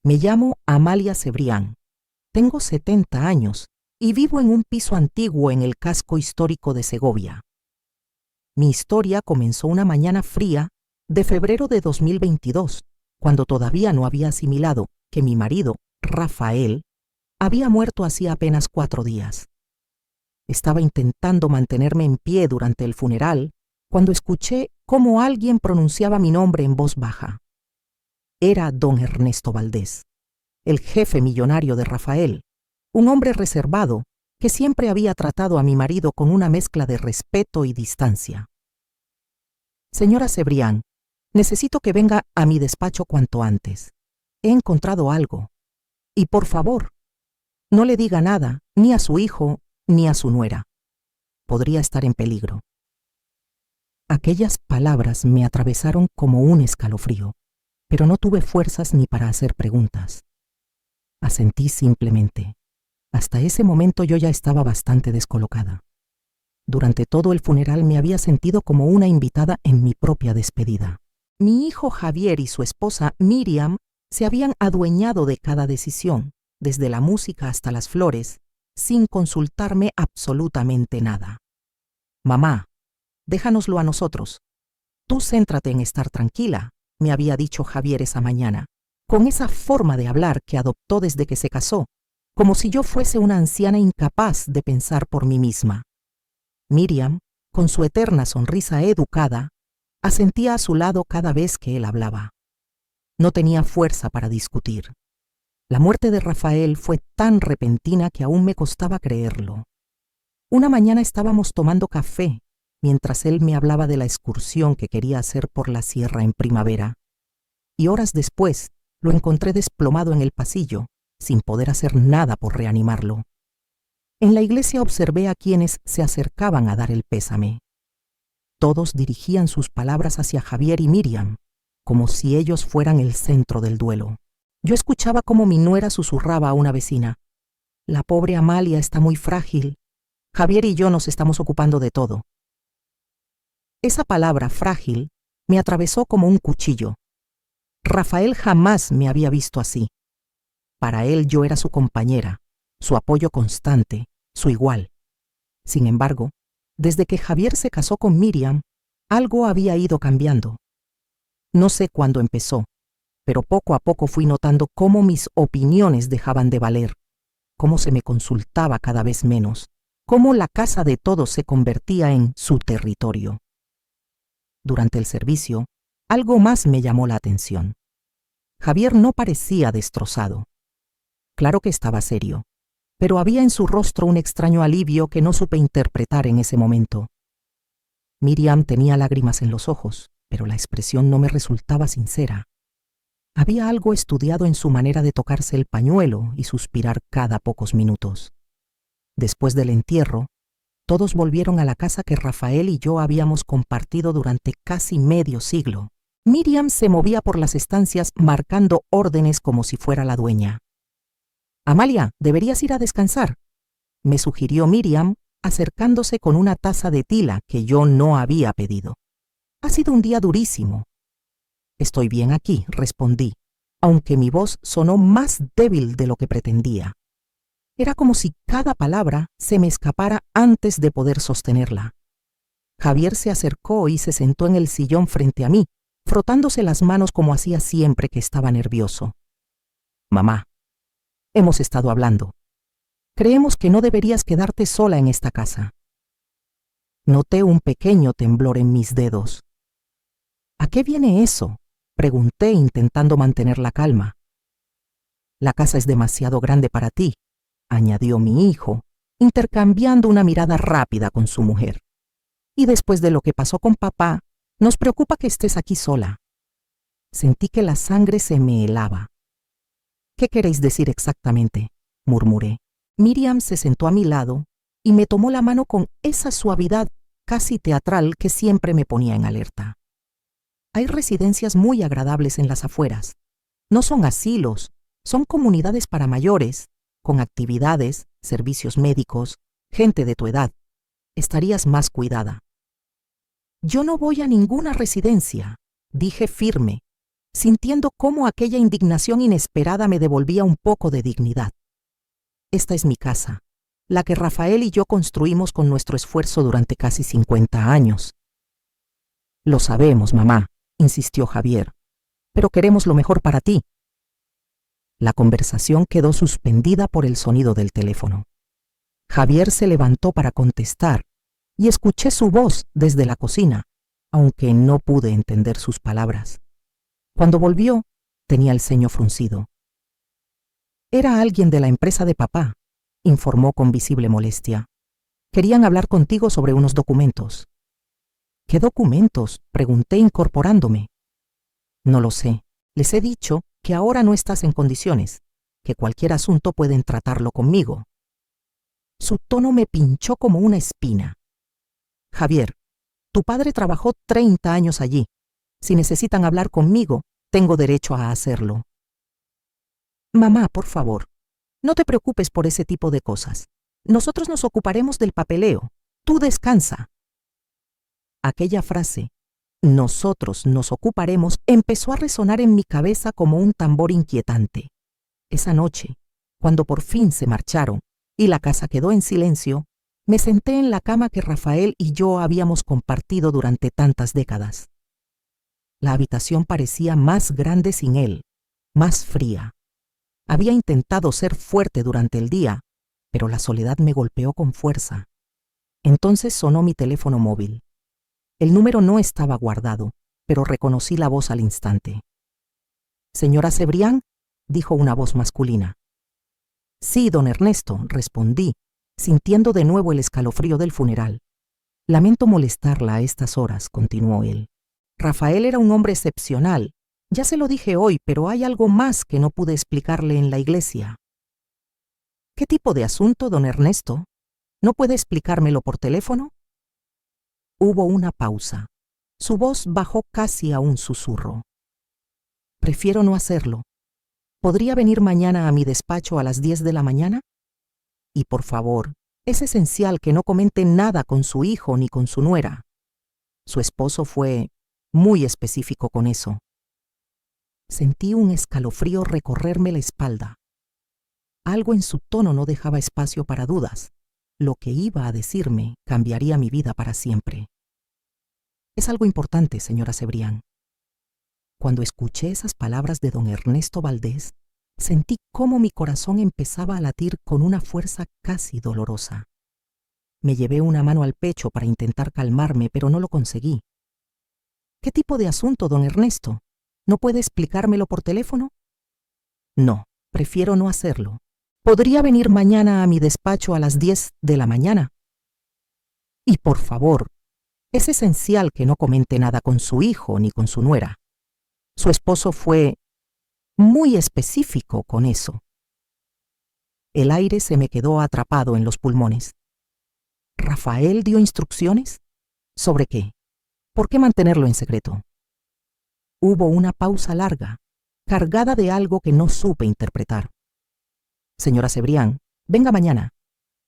Me llamo Amalia Cebrián. Tengo 70 años y vivo en un piso antiguo en el casco histórico de Segovia. Mi historia comenzó una mañana fría de febrero de 2022, cuando todavía no había asimilado que mi marido, Rafael, había muerto hacía apenas 4 días. Estaba intentando mantenerme en pie durante el funeral cuando escuché cómo alguien pronunciaba mi nombre en voz baja. Era don Ernesto Valdés, el jefe millonario de Rafael, un hombre reservado que siempre había tratado a mi marido con una mezcla de respeto y distancia. Señora Cebrián, necesito que venga a mi despacho cuanto antes. He encontrado algo. Y por favor, no le diga nada ni a su hijo ni a su nuera. Podría estar en peligro. Aquellas palabras me atravesaron como un escalofrío, pero no tuve fuerzas ni para hacer preguntas. Asentí simplemente. Hasta ese momento yo ya estaba bastante descolocada. Durante todo el funeral me había sentido como una invitada en mi propia despedida. Mi hijo Javier y su esposa Miriam se habían adueñado de cada decisión, desde la música hasta las flores, sin consultarme absolutamente nada. Mamá, déjanoslo a nosotros. Tú céntrate en estar tranquila, me había dicho Javier esa mañana, con esa forma de hablar que adoptó desde que se casó, como si yo fuese una anciana incapaz de pensar por mí misma. Miriam, con su eterna sonrisa educada, asentía a su lado cada vez que él hablaba. No tenía fuerza para discutir. La muerte de Rafael fue tan repentina que aún me costaba creerlo. Una mañana estábamos tomando café, mientras él me hablaba de la excursión que quería hacer por la sierra en primavera. Y horas después lo encontré desplomado en el pasillo, sin poder hacer nada por reanimarlo. En la iglesia observé a quienes se acercaban a dar el pésame. Todos dirigían sus palabras hacia Javier y Miriam, como si ellos fueran el centro del duelo. Yo escuchaba cómo mi nuera susurraba a una vecina: «La pobre Amalia está muy frágil. Javier y yo nos estamos ocupando de todo». Esa palabra frágil me atravesó como un cuchillo. Rafael jamás me había visto así. Para él yo era su compañera, su apoyo constante, su igual. Sin embargo, desde que Javier se casó con Miriam, algo había ido cambiando. No sé cuándo empezó, pero poco a poco fui notando cómo mis opiniones dejaban de valer, cómo se me consultaba cada vez menos, cómo la casa de todos se convertía en su territorio. Durante el servicio, algo más me llamó la atención. Javier no parecía destrozado. Claro que estaba serio, pero había en su rostro un extraño alivio que no supe interpretar en ese momento. Miriam tenía lágrimas en los ojos, pero la expresión no me resultaba sincera. Había algo estudiado en su manera de tocarse el pañuelo y suspirar cada pocos minutos. Después del entierro, todos volvieron a la casa que Rafael y yo habíamos compartido durante casi medio siglo. Miriam se movía por las estancias marcando órdenes como si fuera la dueña. «Amalia, deberías ir a descansar», me sugirió Miriam, acercándose con una taza de tila que yo no había pedido. «Ha sido un día durísimo». «Estoy bien aquí», respondí, aunque mi voz sonó más débil de lo que pretendía. Era como si cada palabra se me escapara antes de poder sostenerla. Javier se acercó y se sentó en el sillón frente a mí, frotándose las manos como hacía siempre que estaba nervioso. «Mamá, hemos estado hablando. Creemos que no deberías quedarte sola en esta casa». Noté un pequeño temblor en mis dedos. «¿A qué viene eso?», pregunté intentando mantener la calma. «La casa es demasiado grande para ti», añadió mi hijo, intercambiando una mirada rápida con su mujer. «Y después de lo que pasó con papá, nos preocupa que estés aquí sola». Sentí que la sangre se me helaba. «¿Qué queréis decir exactamente?», murmuré. Miriam se sentó a mi lado y me tomó la mano con esa suavidad casi teatral que siempre me ponía en alerta. «Hay residencias muy agradables en las afueras. No son asilos, son comunidades para mayores, con actividades, servicios médicos, gente de tu edad. Estarías más cuidada». «Yo no voy a ninguna residencia», dije firme, sintiendo cómo aquella indignación inesperada me devolvía un poco de dignidad. Esta es mi casa, la que Rafael y yo construimos con nuestro esfuerzo durante casi 50 años. Lo sabemos, mamá, insistió Javier, pero queremos lo mejor para ti. La conversación quedó suspendida por el sonido del teléfono. Javier se levantó para contestar y escuché su voz desde la cocina, aunque no pude entender sus palabras. Cuando volvió, tenía el ceño fruncido. Era alguien de la empresa de papá, informó con visible molestia. Querían hablar contigo sobre unos documentos. ¿Qué documentos?, pregunté incorporándome. No lo sé. Les he dicho que ahora no estás en condiciones, que cualquier asunto pueden tratarlo conmigo. Su tono me pinchó como una espina. Javier, tu padre trabajó 30 años allí. Si necesitan hablar conmigo, tengo derecho a hacerlo. Mamá, por favor, no te preocupes por ese tipo de cosas. Nosotros nos ocuparemos del papeleo. Tú descansa. Aquella frase, nosotros nos ocuparemos, empezó a resonar en mi cabeza como un tambor inquietante. Esa noche, cuando por fin se marcharon y la casa quedó en silencio, me senté en la cama que Rafael y yo habíamos compartido durante tantas décadas. La habitación parecía más grande sin él, más fría. Había intentado ser fuerte durante el día, pero la soledad me golpeó con fuerza. Entonces sonó mi teléfono móvil. El número no estaba guardado, pero reconocí la voz al instante. «Señora Cebrián», dijo una voz masculina. «Sí, don Ernesto», respondí, sintiendo de nuevo el escalofrío del funeral. «Lamento molestarla a estas horas», continuó él. «Rafael era un hombre excepcional. Ya se lo dije hoy, pero hay algo más que no pude explicarle en la iglesia». «¿Qué tipo de asunto, don Ernesto? ¿No puede explicármelo por teléfono?» Hubo una pausa. Su voz bajó casi a un susurro. «Prefiero no hacerlo. ¿Podría venir mañana a mi despacho a las 10 de la mañana? Y por favor, es esencial que no comente nada con su hijo ni con su nuera». Su esposo fue muy específico con eso. Sentí un escalofrío recorrerme la espalda. Algo en su tono no dejaba espacio para dudas. Lo que iba a decirme cambiaría mi vida para siempre. «Es algo importante, señora Cebrián». Cuando escuché esas palabras de don Ernesto Valdés, sentí cómo mi corazón empezaba a latir con una fuerza casi dolorosa. Me llevé una mano al pecho para intentar calmarme, pero no lo conseguí. «¿Qué tipo de asunto, don Ernesto? ¿No puede explicármelo por teléfono?» «No, prefiero no hacerlo. ¿Podría venir mañana a mi despacho a las 10 de la mañana? Y por favor, es esencial que no comente nada con su hijo ni con su nuera». Su esposo fue muy específico con eso. El aire se me quedó atrapado en los pulmones. ¿Rafael dio instrucciones? ¿Sobre qué? ¿Por qué mantenerlo en secreto? Hubo una pausa larga, cargada de algo que no supe interpretar. «Señora Cebrián, venga mañana.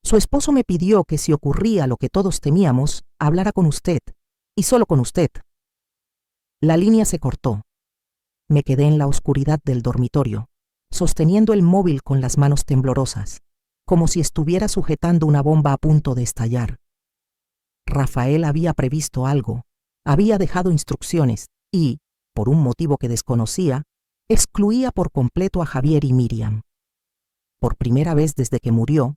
Su esposo me pidió que si ocurría lo que todos temíamos, hablara con usted, y solo con usted». La línea se cortó. Me quedé en la oscuridad del dormitorio, sosteniendo el móvil con las manos temblorosas, como si estuviera sujetando una bomba a punto de estallar. Rafael había previsto algo, había dejado instrucciones y, por un motivo que desconocía, excluía por completo a Javier y Miriam. Por primera vez desde que murió,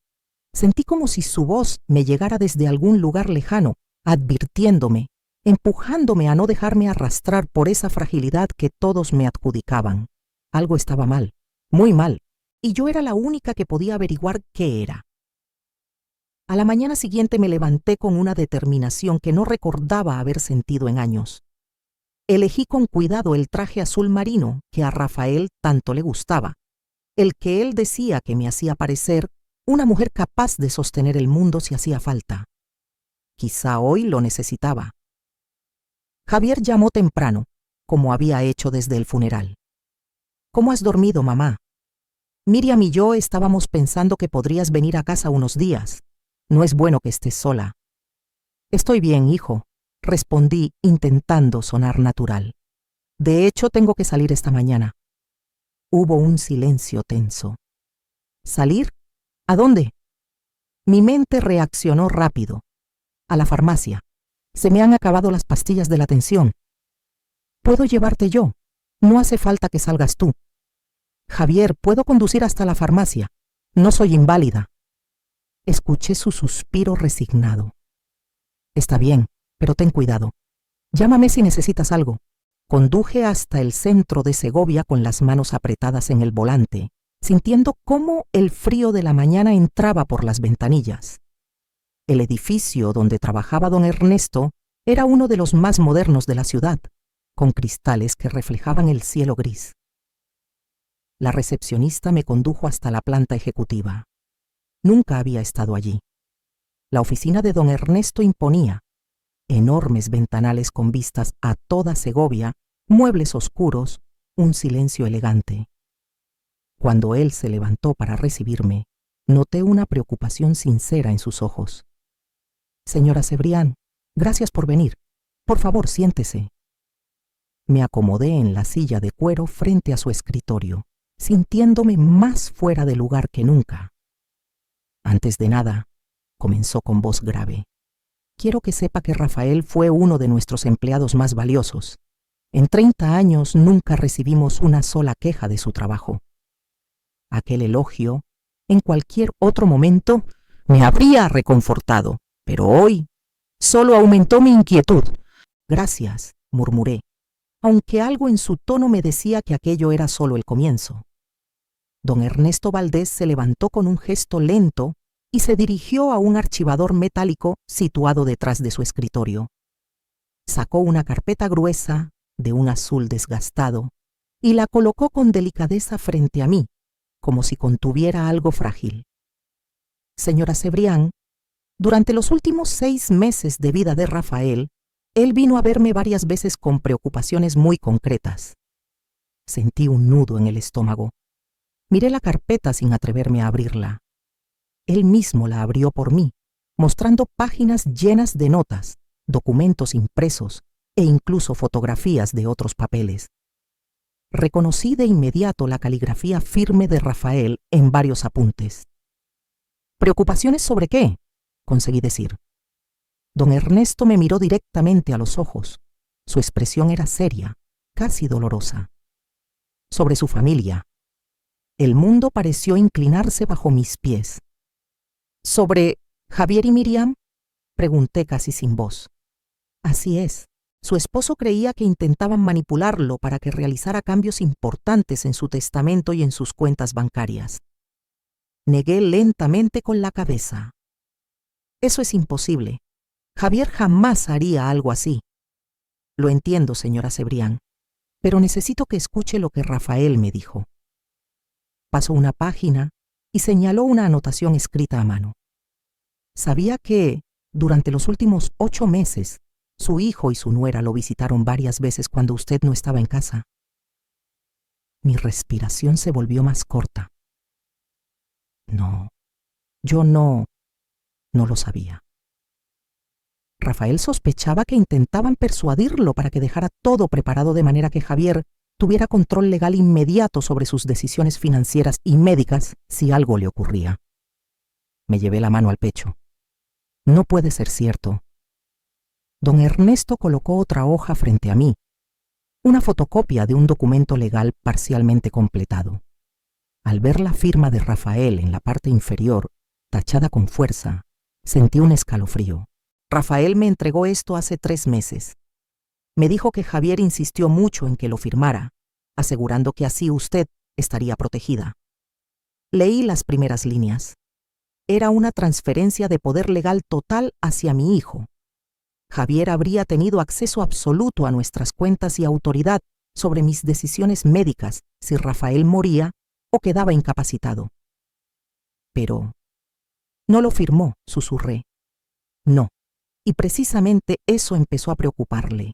sentí como si su voz me llegara desde algún lugar lejano, advirtiéndome, empujándome a no dejarme arrastrar por esa fragilidad que todos me adjudicaban. Algo estaba mal, muy mal, y yo era la única que podía averiguar qué era. A la mañana siguiente me levanté con una determinación que no recordaba haber sentido en años. Elegí con cuidado el traje azul marino que a Rafael tanto le gustaba, el que él decía que me hacía parecer una mujer capaz de sostener el mundo si hacía falta. Quizá hoy lo necesitaba. Javier llamó temprano, como había hecho desde el funeral. «¿Cómo has dormido, mamá? Miriam y yo estábamos pensando que podrías venir a casa unos días. No es bueno que estés sola». «Estoy bien, hijo», respondí intentando sonar natural. De hecho, tengo que salir esta mañana. Hubo un silencio tenso. ¿Salir? ¿A dónde? Mi mente reaccionó rápido. A la farmacia. Se me han acabado las pastillas de la tensión. Puedo llevarte yo. No hace falta que salgas tú. Javier, puedo conducir hasta la farmacia. No soy inválida. Escuché su suspiro resignado. Está bien, pero ten cuidado. Llámame si necesitas algo. Conduje hasta el centro de Segovia con las manos apretadas en el volante, sintiendo cómo el frío de la mañana entraba por las ventanillas. El edificio donde trabajaba don Ernesto era uno de los más modernos de la ciudad, con cristales que reflejaban el cielo gris. La recepcionista me condujo hasta la planta ejecutiva. Nunca había estado allí. La oficina de don Ernesto imponía enormes ventanales con vistas a toda Segovia, muebles oscuros, un silencio elegante. Cuando él se levantó para recibirme, noté una preocupación sincera en sus ojos. Señora Cebrián, gracias por venir. Por favor, siéntese. Me acomodé en la silla de cuero frente a su escritorio, sintiéndome más fuera de lugar que nunca. Antes de nada, comenzó con voz grave. Quiero que sepa que Rafael fue uno de nuestros empleados más valiosos. En 30 años nunca recibimos una sola queja de su trabajo. Aquel elogio, en cualquier otro momento, me habría reconfortado, pero hoy solo aumentó mi inquietud. Gracias, murmuré, aunque algo en su tono me decía que aquello era solo el comienzo. Don Ernesto Valdés se levantó con un gesto lento y se dirigió a un archivador metálico situado detrás de su escritorio. Sacó una carpeta gruesa, de un azul desgastado, y la colocó con delicadeza frente a mí, como si contuviera algo frágil. Señora Cebrián, durante los últimos 6 meses de vida de Rafael, él vino a verme varias veces con preocupaciones muy concretas. Sentí un nudo en el estómago. Miré la carpeta sin atreverme a abrirla. Él mismo la abrió por mí, mostrando páginas llenas de notas, documentos impresos e incluso fotografías de otros papeles. Reconocí de inmediato la caligrafía firme de Rafael en varios apuntes. ¿Preocupaciones sobre qué?, conseguí decir. Don Ernesto me miró directamente a los ojos. Su expresión era seria, casi dolorosa. Sobre su familia. El mundo pareció inclinarse bajo mis pies. ¿Sobre Javier y Miriam?, pregunté casi sin voz. Así es. Su esposo creía que intentaban manipularlo para que realizara cambios importantes en su testamento y en sus cuentas bancarias. Negué lentamente con la cabeza. Eso es imposible. Javier jamás haría algo así. Lo entiendo, señora Cebrián, pero necesito que escuche lo que Rafael me dijo. Pasó una página y señaló una anotación escrita a mano. Sabía que, durante los últimos 8 meses, su hijo y su nuera lo visitaron varias veces cuando usted no estaba en casa. Mi respiración se volvió más corta. No, yo no lo sabía. Rafael sospechaba que intentaban persuadirlo para que dejara todo preparado de manera que Javier tuviera control legal inmediato sobre sus decisiones financieras y médicas si algo le ocurría. Me llevé la mano al pecho. No puede ser cierto. Don Ernesto colocó otra hoja frente a mí, una fotocopia de un documento legal parcialmente completado. Al ver la firma de Rafael en la parte inferior, tachada con fuerza, sentí un escalofrío. Rafael me entregó esto hace 3 meses. Me dijo que Javier insistió mucho en que lo firmara, asegurando que así usted estaría protegida. Leí las primeras líneas. Era una transferencia de poder legal total hacia mi hijo. Javier habría tenido acceso absoluto a nuestras cuentas y autoridad sobre mis decisiones médicas si Rafael moría o quedaba incapacitado. Pero no lo firmó, susurré. No, y precisamente eso empezó a preocuparle.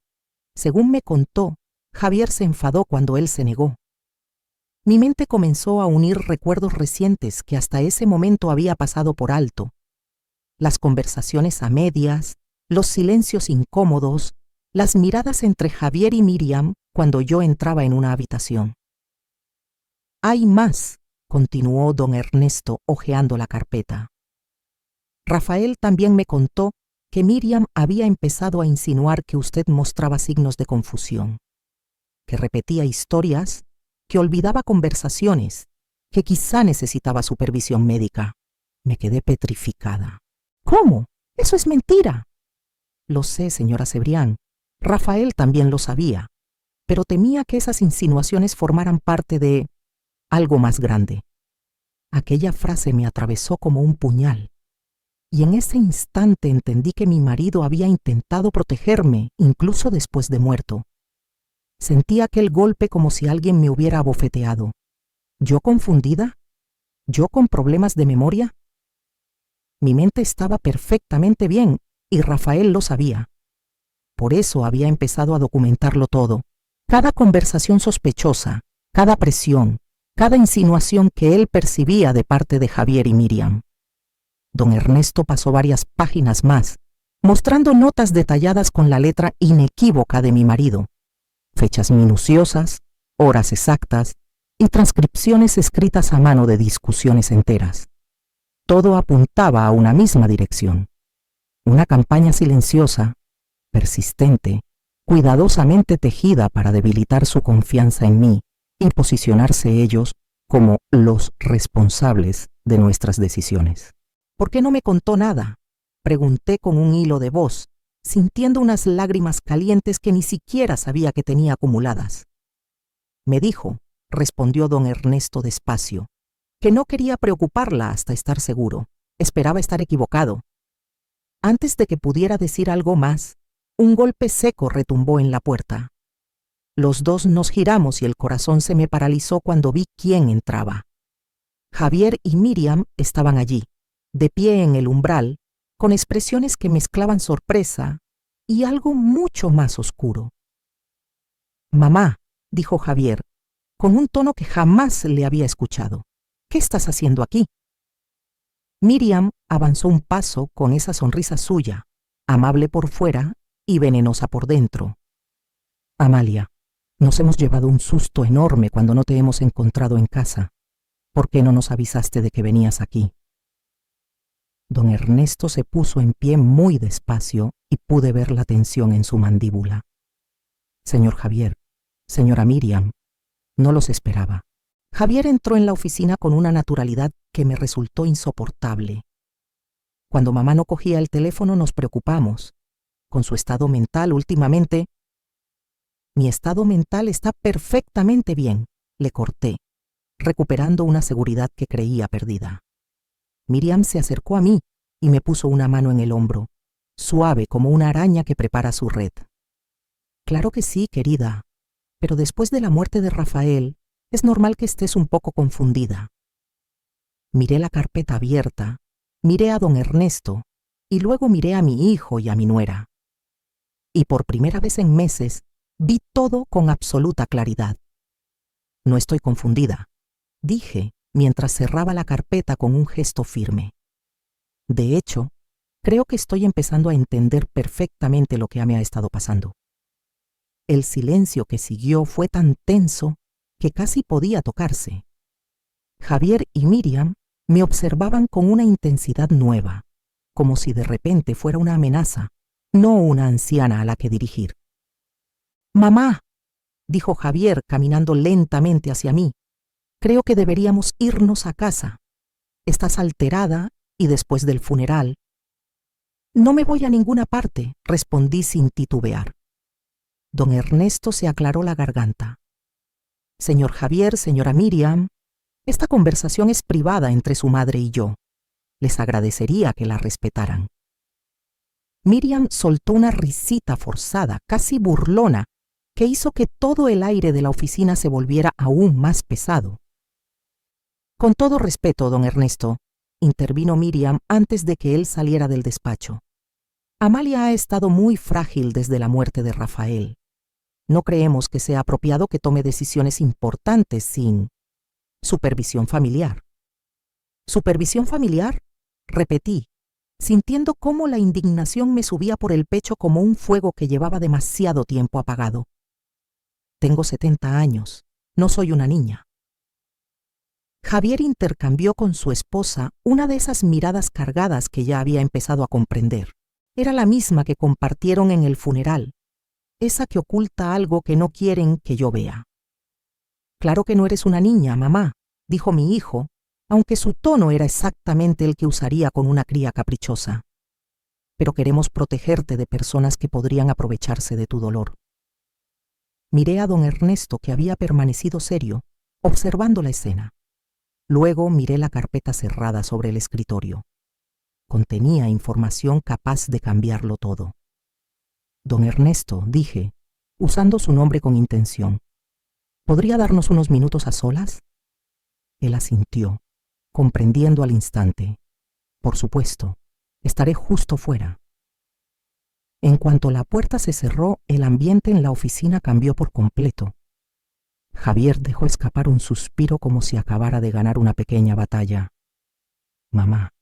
Según me contó, Javier se enfadó cuando él se negó. Mi mente comenzó a unir recuerdos recientes que hasta ese momento había pasado por alto. Las conversaciones a medias, los silencios incómodos, las miradas entre Javier y Miriam cuando yo entraba en una habitación. «Hay más», continuó don Ernesto hojeando la carpeta. «Rafael también me contó que Miriam había empezado a insinuar que usted mostraba signos de confusión, que repetía historias, que olvidaba conversaciones, que quizá necesitaba supervisión médica». Me quedé petrificada. «¿Cómo? Eso es mentira». «Lo sé, señora Cebrián. Rafael también lo sabía, pero temía que esas insinuaciones formaran parte de algo más grande». Aquella frase me atravesó como un puñal, y en ese instante entendí que mi marido había intentado protegerme, incluso después de muerto. Sentí aquel golpe como si alguien me hubiera abofeteado. ¿Yo confundida? ¿Yo con problemas de memoria? Mi mente estaba perfectamente bien, y Rafael lo sabía. Por eso había empezado a documentarlo todo. Cada conversación sospechosa, cada presión, cada insinuación que él percibía de parte de Javier y Miriam. Don Ernesto pasó varias páginas más, mostrando notas detalladas con la letra inequívoca de mi marido, fechas minuciosas, horas exactas y transcripciones escritas a mano de discusiones enteras. Todo apuntaba a una misma dirección. Una campaña silenciosa, persistente, cuidadosamente tejida para debilitar su confianza en mí y posicionarse ellos como los responsables de nuestras decisiones. «¿Por qué no me contó nada?», pregunté con un hilo de voz, sintiendo unas lágrimas calientes que ni siquiera sabía que tenía acumuladas. «Me dijo», respondió don Ernesto despacio, «que no quería preocuparla hasta estar seguro. Esperaba estar equivocado». Antes de que pudiera decir algo más, un golpe seco retumbó en la puerta. Los dos nos giramos y el corazón se me paralizó cuando vi quién entraba. Javier y Miriam estaban allí, de pie en el umbral, con expresiones que mezclaban sorpresa y algo mucho más oscuro. «Mamá», dijo Javier, con un tono que jamás le había escuchado, «¿qué estás haciendo aquí?». Miriam avanzó un paso con esa sonrisa suya, amable por fuera y venenosa por dentro. «Amalia, nos hemos llevado un susto enorme cuando no te hemos encontrado en casa. ¿Por qué no nos avisaste de que venías aquí?». Don Ernesto se puso en pie muy despacio y pude ver la tensión en su mandíbula. «Señor Javier, señora Miriam, no los esperaba». Javier entró en la oficina con una naturalidad que me resultó insoportable. Cuando mamá no cogía el teléfono nos preocupamos. Con su estado mental últimamente... «Mi estado mental está perfectamente bien», le corté, recuperando una seguridad que creía perdida. Miriam se acercó a mí y me puso una mano en el hombro, suave como una araña que prepara su red. «Claro que sí, querida, pero después de la muerte de Rafael, es normal que estés un poco confundida». Miré la carpeta abierta, miré a don Ernesto y luego miré a mi hijo y a mi nuera. Y por primera vez en meses vi todo con absoluta claridad. «No estoy confundida», dije mientras cerraba la carpeta con un gesto firme. «De hecho, creo que estoy empezando a entender perfectamente lo que me ha estado pasando». El silencio que siguió fue tan tenso que casi podía tocarse. Javier y Miriam me observaban con una intensidad nueva, como si de repente fuera una amenaza, no una anciana a la que dirigir. «Mamá», dijo Javier caminando lentamente hacia mí, «creo que deberíamos irnos a casa. Estás alterada y después del funeral». «No me voy a ninguna parte», respondí sin titubear. Don Ernesto se aclaró la garganta. «Señor Javier, señora Miriam, esta conversación es privada entre su madre y yo. Les agradecería que la respetaran». Miriam soltó una risita forzada, casi burlona, que hizo que todo el aire de la oficina se volviera aún más pesado. «Con todo respeto, don Ernesto», intervino Miriam antes de que él saliera del despacho. «Amalia ha estado muy frágil desde la muerte de Rafael. No creemos que sea apropiado que tome decisiones importantes sin supervisión familiar». «¿Supervisión familiar?», repetí, sintiendo cómo la indignación me subía por el pecho como un fuego que llevaba demasiado tiempo apagado. Tengo 70 años, no soy una niña. Javier intercambió con su esposa una de esas miradas cargadas que ya había empezado a comprender. Era la misma que compartieron en el funeral, esa que oculta algo que no quieren que yo vea. Claro que no eres una niña, mamá, dijo mi hijo, aunque su tono era exactamente el que usaría con una cría caprichosa. Pero queremos protegerte de personas que podrían aprovecharse de tu dolor. Miré a don Ernesto, que había permanecido serio, observando la escena. Luego miré la carpeta cerrada sobre el escritorio. Contenía información capaz de cambiarlo todo. Don Ernesto, dije, usando su nombre con intención, ¿podría darnos unos minutos a solas? Él asintió, comprendiendo al instante. Por supuesto, estaré justo fuera. En cuanto la puerta se cerró, el ambiente en la oficina cambió por completo. Javier dejó escapar un suspiro como si acabara de ganar una pequeña batalla. Mamá,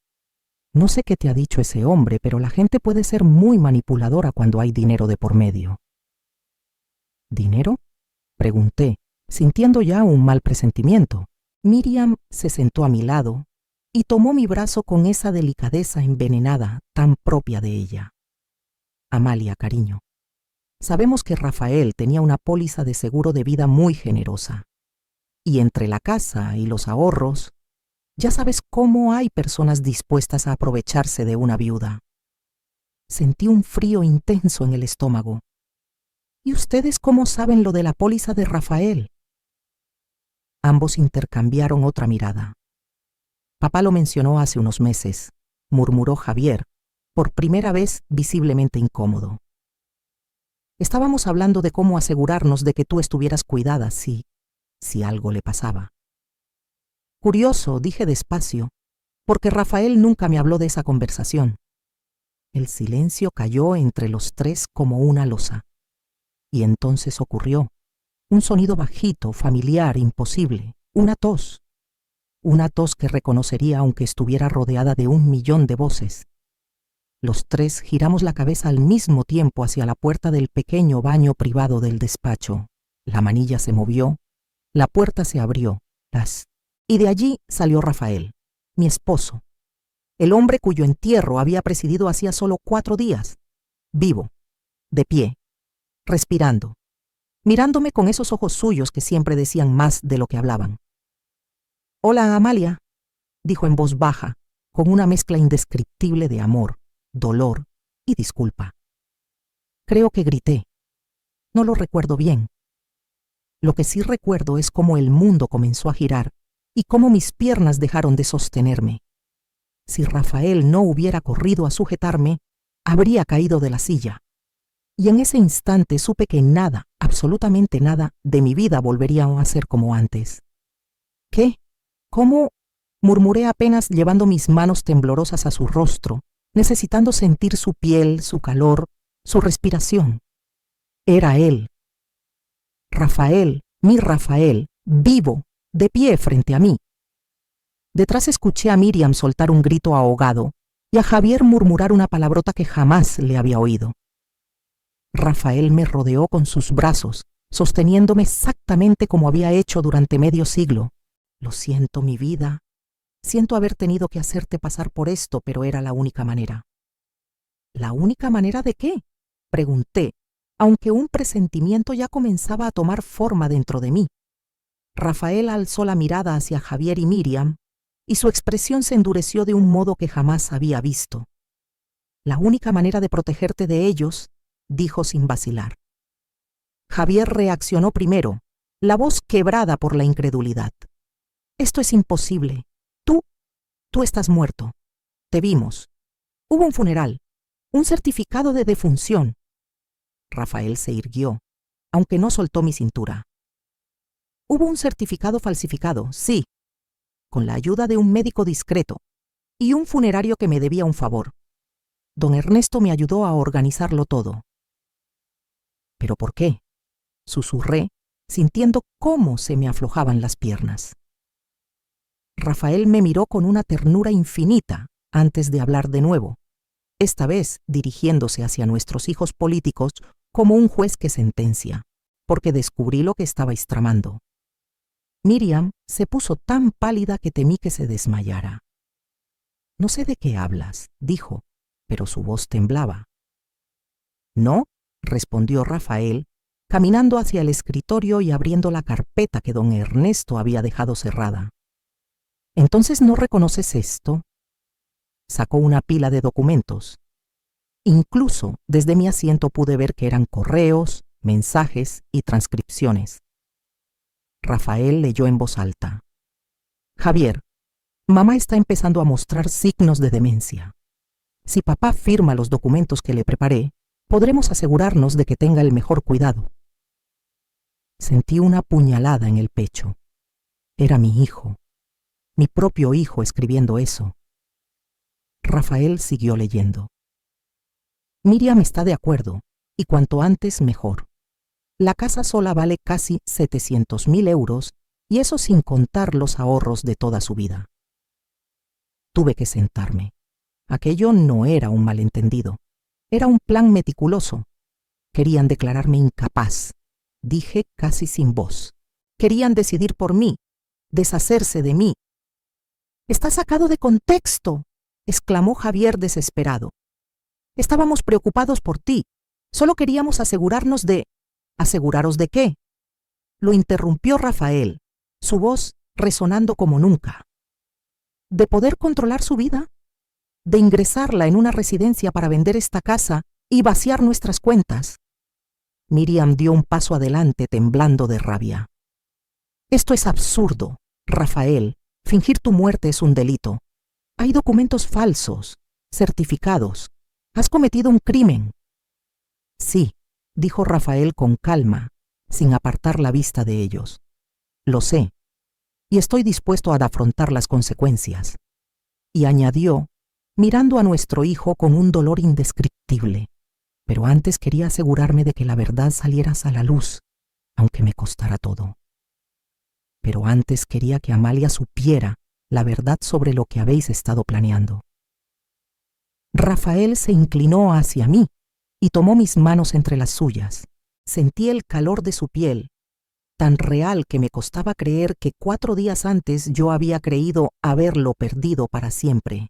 no sé qué te ha dicho ese hombre, pero la gente puede ser muy manipuladora cuando hay dinero de por medio. ¿Dinero?, pregunté, sintiendo ya un mal presentimiento. Miriam se sentó a mi lado y tomó mi brazo con esa delicadeza envenenada tan propia de ella. Amalia, cariño, sabemos que Rafael tenía una póliza de seguro de vida muy generosa. Y entre la casa y los ahorros, ya sabes cómo hay personas dispuestas a aprovecharse de una viuda. Sentí un frío intenso en el estómago. ¿Y ustedes cómo saben lo de la póliza de Rafael? Ambos intercambiaron otra mirada. Papá lo mencionó hace unos meses, murmuró Javier, por primera vez visiblemente incómodo. Estábamos hablando de cómo asegurarnos de que tú estuvieras cuidada si algo le pasaba. Curioso, dije despacio, porque Rafael nunca me habló de esa conversación. El silencio cayó entre los tres como una losa. Y entonces ocurrió. Un sonido bajito, familiar, imposible. Una tos. Una tos que reconocería aunque estuviera rodeada de 1.000.000 de voces. Los tres giramos la cabeza al mismo tiempo hacia la puerta del pequeño baño privado del despacho. La manilla se movió, la puerta se abrió, y de allí salió Rafael, mi esposo, el hombre cuyo entierro había presidido hacía solo 4 días, vivo, de pie, respirando, mirándome con esos ojos suyos que siempre decían más de lo que hablaban. «Hola, Amalia», dijo en voz baja, con una mezcla indescriptible de amor, dolor y disculpa. Creo que grité. No lo recuerdo bien. Lo que sí recuerdo es cómo el mundo comenzó a girar y cómo mis piernas dejaron de sostenerme. Si Rafael no hubiera corrido a sujetarme, habría caído de la silla. Y en ese instante supe que nada, absolutamente nada, de mi vida volvería a ser como antes. ¿Qué? ¿Cómo? Murmuré apenas llevando mis manos temblorosas a su rostro, necesitando sentir su piel, su calor, su respiración. Era él. Rafael, mi Rafael, vivo, de pie frente a mí. Detrás escuché a Miriam soltar un grito ahogado y a Javier murmurar una palabrota que jamás le había oído. Rafael me rodeó con sus brazos, sosteniéndome exactamente como había hecho durante medio siglo. Lo siento, mi vida. Siento haber tenido que hacerte pasar por esto, pero era la única manera. ¿La única manera de qué?, pregunté, aunque un presentimiento ya comenzaba a tomar forma dentro de mí. Rafael alzó la mirada hacia Javier y Miriam, y su expresión se endureció de un modo que jamás había visto. La única manera de protegerte de ellos, dijo sin vacilar. Javier reaccionó primero, la voz quebrada por la incredulidad. Esto es imposible. Tú estás muerto. Te vimos. Hubo un funeral, un certificado de defunción. Rafael se irguió, aunque no soltó mi cintura. Hubo un certificado falsificado, sí, con la ayuda de un médico discreto y un funerario que me debía un favor. Don Ernesto me ayudó a organizarlo todo. ¿Pero por qué?, susurré, sintiendo cómo se me aflojaban las piernas. Rafael me miró con una ternura infinita antes de hablar de nuevo, esta vez dirigiéndose hacia nuestros hijos políticos como un juez que sentencia, porque descubrí lo que estabais tramando. Miriam se puso tan pálida que temí que se desmayara. «No sé de qué hablas», dijo, pero su voz temblaba. «¿No?», respondió Rafael, caminando hacia el escritorio y abriendo la carpeta que don Ernesto había dejado cerrada. «¿Entonces no reconoces esto?». Sacó una pila de documentos. Incluso desde mi asiento pude ver que eran correos, mensajes y transcripciones. Rafael leyó en voz alta. «Javier, mamá está empezando a mostrar signos de demencia. Si papá firma los documentos que le preparé, podremos asegurarnos de que tenga el mejor cuidado». Sentí una puñalada en el pecho. Era mi hijo, mi propio hijo escribiendo eso. Rafael siguió leyendo. «Miriam está de acuerdo, y cuanto antes mejor. La casa sola vale casi 700.000 euros, y eso sin contar los ahorros de toda su vida». Tuve que sentarme. Aquello no era un malentendido. Era un plan meticuloso. Querían declararme incapaz. Dije casi sin voz. Querían decidir por mí, deshacerse de mí. «Está sacado de contexto», exclamó Javier desesperado. «Estábamos preocupados por ti. Solo queríamos asegurarnos de...». «¿Aseguraros de qué?», lo interrumpió Rafael, su voz resonando como nunca. «¿De poder controlar su vida? ¿De ingresarla en una residencia para vender esta casa y vaciar nuestras cuentas?». Miriam dio un paso adelante temblando de rabia. «Esto es absurdo, Rafael. Fingir tu muerte es un delito. Hay documentos falsos, certificados. Has cometido un crimen». «Sí», dijo Rafael con calma, sin apartar la vista de ellos. «Lo sé, y estoy dispuesto a afrontar las consecuencias». Y añadió, mirando a nuestro hijo con un dolor indescriptible. «Pero antes quería asegurarme de que la verdad saliera a la luz, aunque me costara todo. Pero antes quería que Amalia supiera la verdad sobre lo que habéis estado planeando». Rafael se inclinó hacia mí y tomó mis manos entre las suyas. Sentí el calor de su piel, tan real que me costaba creer que 4 días antes yo había creído haberlo perdido para siempre.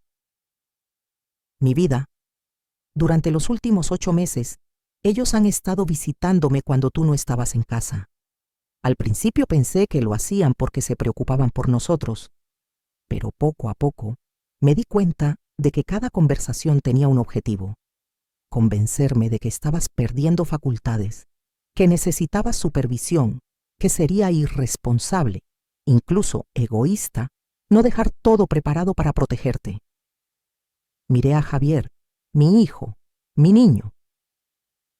«Mi vida. Durante los últimos 8 meses, ellos han estado visitándome cuando tú no estabas en casa. Al principio pensé que lo hacían porque se preocupaban por nosotros, pero poco a poco me di cuenta de que cada conversación tenía un objetivo: convencerme de que estabas perdiendo facultades, que necesitabas supervisión, que sería irresponsable, incluso egoísta, no dejar todo preparado para protegerte. Miré a Javier, mi hijo, mi niño,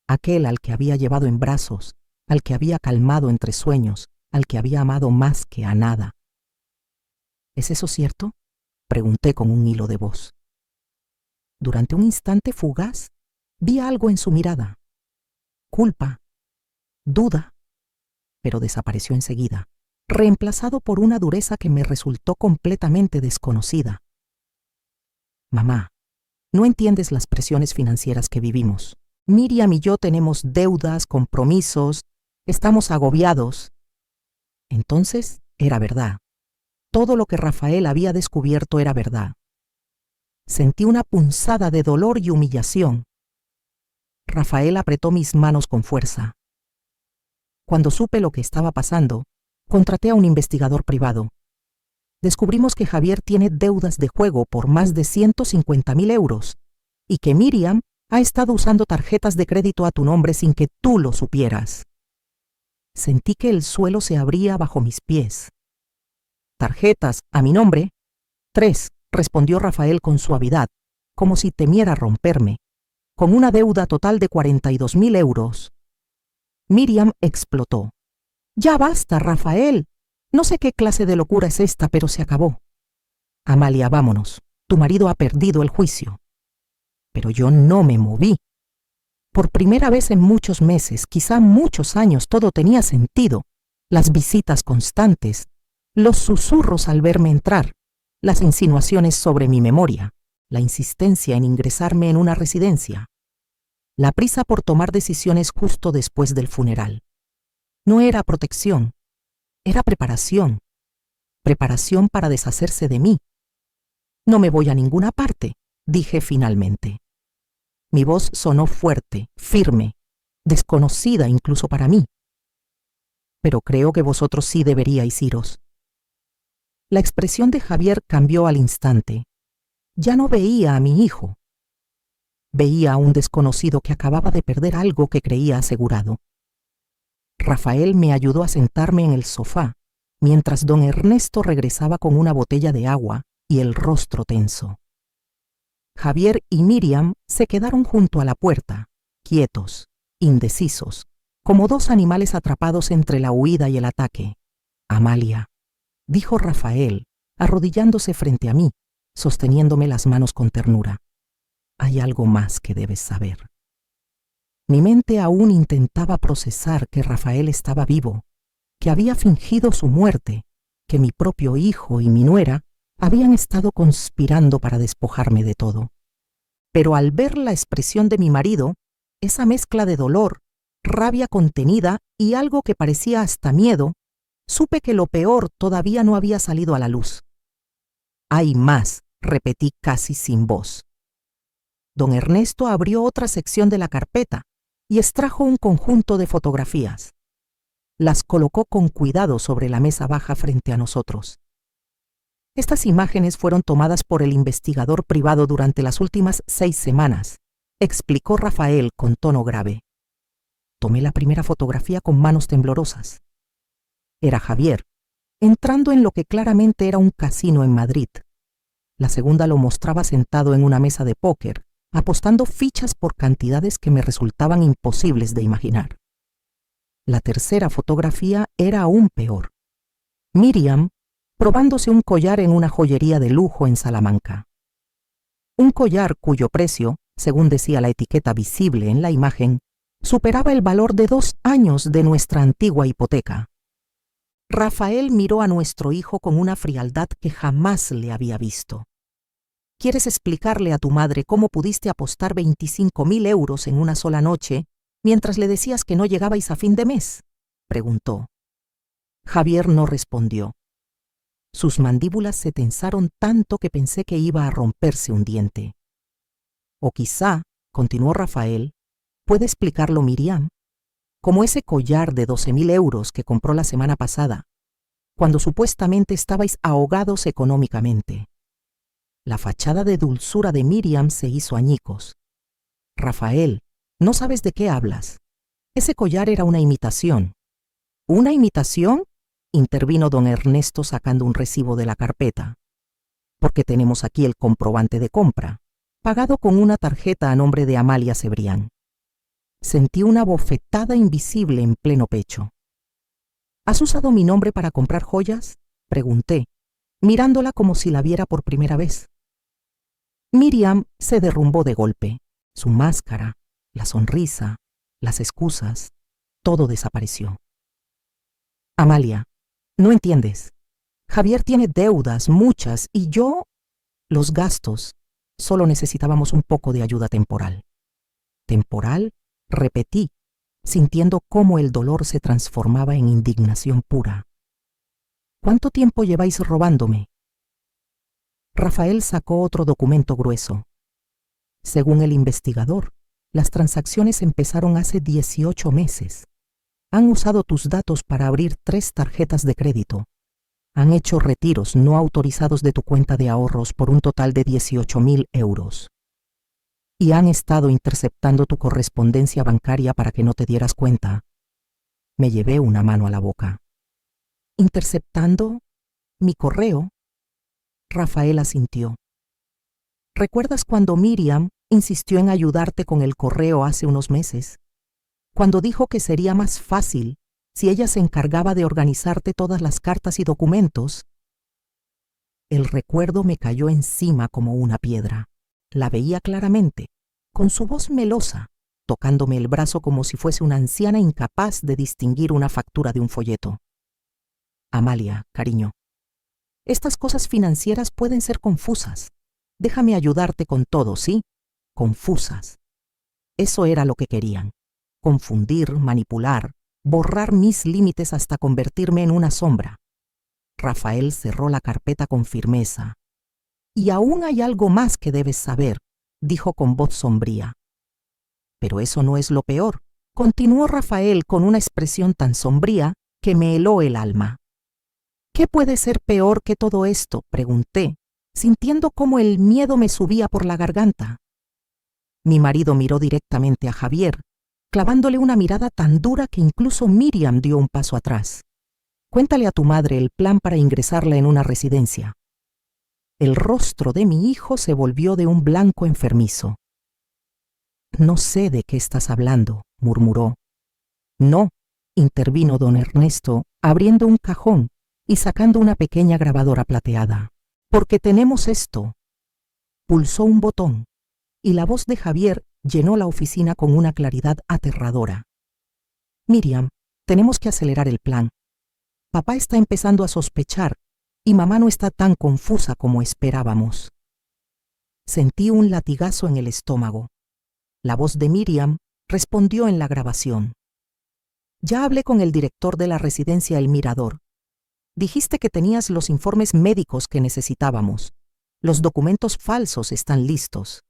aquel al que había llevado en brazos, al que había calmado entre sueños, al que había amado más que a nada. «¿Es eso cierto?», pregunté con un hilo de voz. Durante un instante fugaz, vi algo en su mirada. Culpa, duda, pero desapareció enseguida, reemplazado por una dureza que me resultó completamente desconocida. «Mamá, no entiendes las presiones financieras que vivimos. Miriam y yo tenemos deudas, compromisos, estamos agobiados». Entonces era verdad. Todo lo que Rafael había descubierto era verdad. Sentí una punzada de dolor y humillación. Rafael apretó mis manos con fuerza. Cuando supe lo que estaba pasando, contraté a un investigador privado. Descubrimos que Javier tiene deudas de juego por más de 150.000 euros y que Miriam ha estado usando tarjetas de crédito a tu nombre sin que tú lo supieras. Sentí que el suelo se abría bajo mis pies. «¿Tarjetas a mi nombre?». «3», respondió Rafael con suavidad, como si temiera romperme, con una deuda total de 42.000 euros. Miriam explotó. «Ya basta, Rafael. No sé qué clase de locura es esta, pero se acabó. Amalia, vámonos. Tu marido ha perdido el juicio». Pero yo no me moví. Por primera vez en muchos meses, quizá muchos años, todo tenía sentido. Las visitas constantes, los susurros al verme entrar, las insinuaciones sobre mi memoria. la insistencia en ingresarme en una residencia, la prisa por tomar decisiones justo después del funeral. No era protección, era preparación. Preparación para deshacerse de mí. No me voy a ninguna parte, dije finalmente. Mi voz sonó fuerte, firme, desconocida incluso para mí. Pero creo que vosotros sí deberíais iros. La expresión de Javier cambió al instante. Ya no veía a mi hijo. Veía a un desconocido que acababa de perder algo que creía asegurado. Rafael me ayudó a sentarme en el sofá, mientras don Ernesto regresaba con una botella de agua y el rostro tenso. Javier y Miriam se quedaron junto a la puerta, quietos, indecisos, como dos animales atrapados entre la huida y el ataque. Amalia, dijo Rafael, arrodillándose frente a mí, sosteniéndome las manos con ternura. Hay algo más que debes saber. Mi mente aún intentaba procesar que Rafael estaba vivo, que había fingido su muerte, que mi propio hijo y mi nuera habían estado conspirando para despojarme de todo. Pero al ver la expresión de mi marido, esa mezcla de dolor, rabia contenida y algo que parecía hasta miedo, supe que lo peor todavía no había salido a la luz. Hay más, repetí casi sin voz. Don Ernesto abrió otra sección de la carpeta y extrajo un conjunto de fotografías. Las colocó con cuidado sobre la mesa baja frente a nosotros. Estas imágenes fueron tomadas por el investigador privado durante las últimas 6 semanas, explicó Rafael con tono grave. Tomé la primera fotografía con manos temblorosas. Era Javier, entrando en lo que claramente era un casino en Madrid. La segunda lo mostraba sentado en una mesa de póker, apostando fichas por cantidades que me resultaban imposibles de imaginar. La tercera fotografía era aún peor. Miriam probándose un collar en una joyería de lujo en Salamanca. Un collar cuyo precio, según decía la etiqueta visible en la imagen, superaba el valor de 2 años de nuestra antigua hipoteca. Rafael miró a nuestro hijo con una frialdad que jamás le había visto. ¿Quieres explicarle a tu madre cómo pudiste apostar 25.000 euros en una sola noche mientras le decías que no llegabais a fin de mes?, preguntó. Javier no respondió. Sus mandíbulas se tensaron tanto que pensé que iba a romperse un diente. O quizá, continuó Rafael, puede explicarlo Miriam, como ese collar de 12.000 euros que compró la semana pasada, cuando supuestamente estabais ahogados económicamente. La fachada de dulzura de Miriam se hizo añicos. Rafael, no sabes de qué hablas. Ese collar era una imitación. ¿Una imitación?, intervino don Ernesto sacando un recibo de la carpeta. Porque tenemos aquí el comprobante de compra, pagado con una tarjeta a nombre de Amalia Cebrián. Sentí una bofetada invisible en pleno pecho. ¿Has usado mi nombre para comprar joyas?, pregunté, mirándola como si la viera por primera vez. Miriam se derrumbó de golpe. Su máscara, la sonrisa, las excusas, todo desapareció. Amalia, no entiendes. Javier tiene deudas, muchas, y yo... Los gastos. Solo necesitábamos un poco de ayuda temporal. ¿Temporal?, repetí, sintiendo cómo el dolor se transformaba en indignación pura. ¿Cuánto tiempo lleváis robándome? Rafael sacó otro documento grueso. Según el investigador, las transacciones empezaron hace 18 meses. Han usado tus datos para abrir 3 tarjetas de crédito. Han hecho retiros no autorizados de tu cuenta de ahorros por un total de 18.000 euros. Y han estado interceptando tu correspondencia bancaria para que no te dieras cuenta. Me llevé una mano a la boca. ¿Interceptando mi correo? Rafael asintió. ¿Recuerdas cuando Miriam insistió en ayudarte con el correo hace unos meses? Cuando dijo que sería más fácil si ella se encargaba de organizarte todas las cartas y documentos. El recuerdo me cayó encima como una piedra. La veía claramente, con su voz melosa, tocándome el brazo como si fuese una anciana incapaz de distinguir una factura de un folleto. Amalia, cariño, estas cosas financieras pueden ser confusas. Déjame ayudarte con todo, ¿sí? Confusas. Eso era lo que querían. Confundir, manipular, borrar mis límites hasta convertirme en una sombra. Rafael cerró la carpeta con firmeza. Y aún hay algo más que debes saber, dijo con voz sombría. Pero eso no es lo peor, continuó Rafael con una expresión tan sombría que me heló el alma. ¿Qué puede ser peor que todo esto?, pregunté, sintiendo cómo el miedo me subía por la garganta. Mi marido miró directamente a Javier, clavándole una mirada tan dura que incluso Miriam dio un paso atrás. Cuéntale a tu madre el plan para ingresarla en una residencia. El rostro de mi hijo se volvió de un blanco enfermizo. No sé de qué estás hablando, murmuró. No, intervino don Ernesto, abriendo un cajón y sacando una pequeña grabadora plateada. Porque tenemos esto. Pulsó un botón y la voz de Javier llenó la oficina con una claridad aterradora. Miriam, tenemos que acelerar el plan. Papá está empezando a sospechar y mamá no está tan confusa como esperábamos. Sentí un latigazo en el estómago. La voz de Miriam respondió en la grabación. Ya hablé con el director de la residencia El Mirador. Dijiste que tenías los informes médicos que necesitábamos. Los documentos falsos están listos.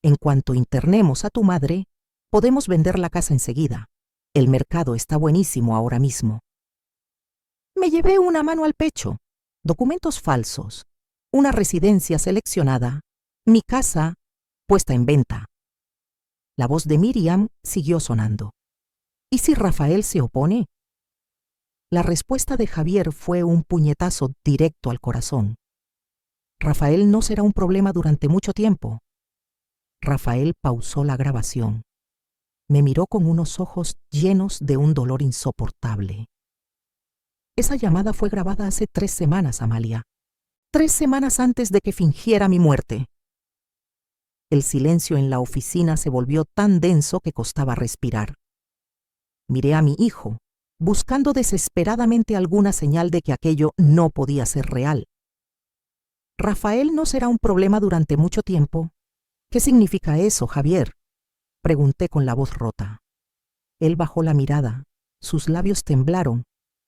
En cuanto internemos a tu madre, podemos vender la casa enseguida. El mercado está buenísimo ahora mismo. Me llevé una mano al pecho. Documentos falsos. Una residencia seleccionada. Mi casa puesta en venta. La voz de Miriam siguió sonando. ¿Y si Rafael se opone? La respuesta de Javier fue un puñetazo directo al corazón. Rafael no será un problema durante mucho tiempo. Rafael pausó la grabación. Me miró con unos ojos llenos de un dolor insoportable. Esa llamada fue grabada hace 3 semanas, Amalia. 3 semanas antes de que fingiera mi muerte. El silencio en la oficina se volvió tan denso que costaba respirar. Miré a mi hijo, buscando desesperadamente alguna señal de que aquello no podía ser real. ¿Rafael no será un problema durante mucho tiempo? ¿Qué significa eso, Javier?, pregunté con la voz rota. Él bajó la mirada, sus labios temblaron,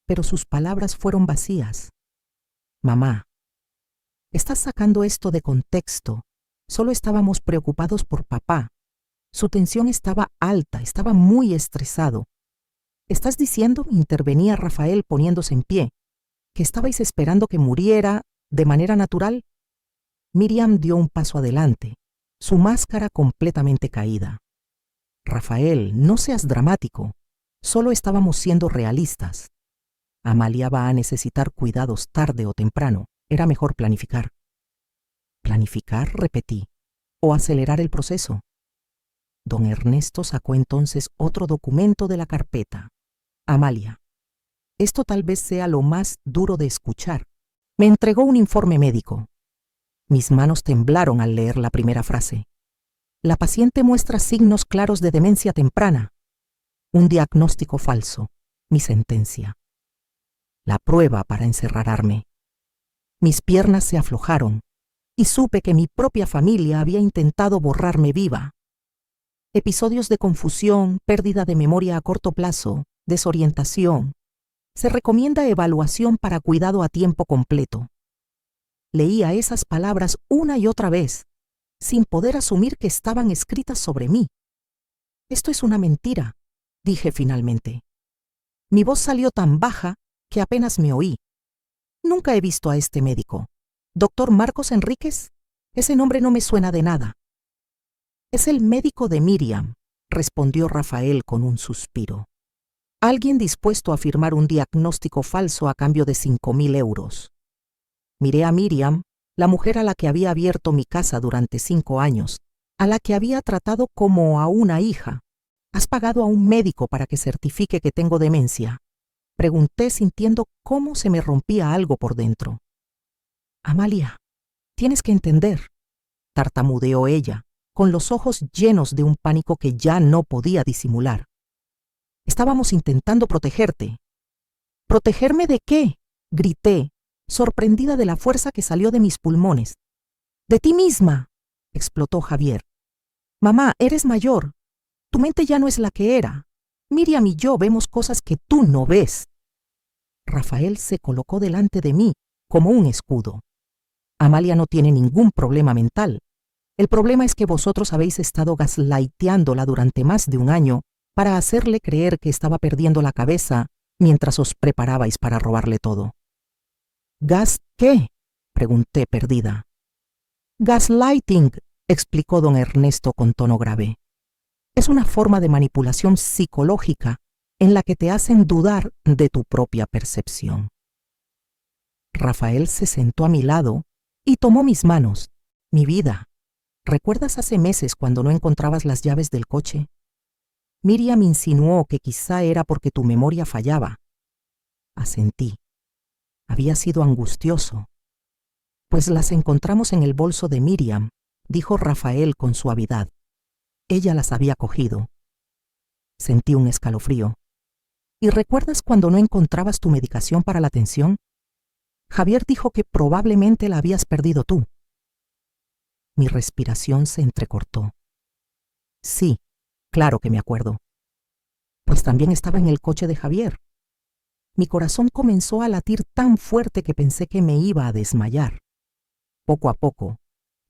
pero sus palabras fueron vacías. Mamá, estás sacando esto de contexto. Solo estábamos preocupados por papá. Su tensión estaba alta, estaba muy estresado. ¿Estás diciendo?, intervenía Rafael poniéndose en pie, que estabais esperando que muriera de manera natural? Miriam dio un paso adelante, su máscara completamente caída. Rafael, no seas dramático. Solo estábamos siendo realistas. Amalia va a necesitar cuidados tarde o temprano. Era mejor planificar. ¿Planificar?, repetí. ¿O acelerar el proceso? Don Ernesto sacó entonces otro documento de la carpeta. Amalia, esto tal vez sea lo más duro de escuchar. Me entregó un informe médico. Mis manos temblaron al leer la primera frase. La paciente muestra signos claros de demencia temprana. Un diagnóstico falso. Mi sentencia. La prueba para encerrarme. Mis piernas se aflojaron y supe que mi propia familia había intentado borrarme viva. Episodios de confusión, pérdida de memoria a corto plazo, desorientación. Se recomienda evaluación para cuidado a tiempo completo. Leía esas palabras una y otra vez, sin poder asumir que estaban escritas sobre mí. Esto es una mentira, dije finalmente. Mi voz salió tan baja que apenas me oí. Nunca he visto a este médico. ¿Doctor Marcos Enríquez? Ese nombre no me suena de nada. Es el médico de Miriam, respondió Rafael con un suspiro. Alguien dispuesto a firmar un diagnóstico falso a cambio de 5.000 euros. Miré a Miriam, la mujer a la que había abierto mi casa durante 5 años, a la que había tratado como a una hija. ¿Has pagado a un médico para que certifique que tengo demencia?, pregunté sintiendo cómo se me rompía algo por dentro. Amalia, tienes que entender, tartamudeó ella, con los ojos llenos de un pánico que ya no podía disimular. Estábamos intentando protegerte. ¿Protegerme de qué?, grité, sorprendida de la fuerza que salió de mis pulmones. De ti misma, explotó Javier. Mamá, eres mayor. Tu mente ya no es la que era. Miriam y yo vemos cosas que tú no ves. Rafael se colocó delante de mí como un escudo. Amalia no tiene ningún problema mental. El problema es que vosotros habéis estado gaslighteándola durante más de un año para hacerle creer que estaba perdiendo la cabeza mientras os preparabais para robarle todo. ¿Gas qué?, pregunté perdida. Gaslighting, explicó don Ernesto con tono grave. Es una forma de manipulación psicológica en la que te hacen dudar de tu propia percepción. Rafael se sentó a mi lado y tomó mis manos. Mi vida, ¿recuerdas hace meses cuando no encontrabas las llaves del coche? Miriam insinuó que quizá era porque tu memoria fallaba. Asentí. Había sido angustioso. Pues las encontramos en el bolso de Miriam, dijo Rafael con suavidad. Ella las había cogido. Sentí un escalofrío. ¿Y recuerdas cuando no encontrabas tu medicación para la tensión? Javier dijo que probablemente la habías perdido tú. Mi respiración se entrecortó. Sí, claro que me acuerdo. Pues también estaba en el coche de Javier. Mi corazón comenzó a latir tan fuerte que pensé que me iba a desmayar. Poco a poco,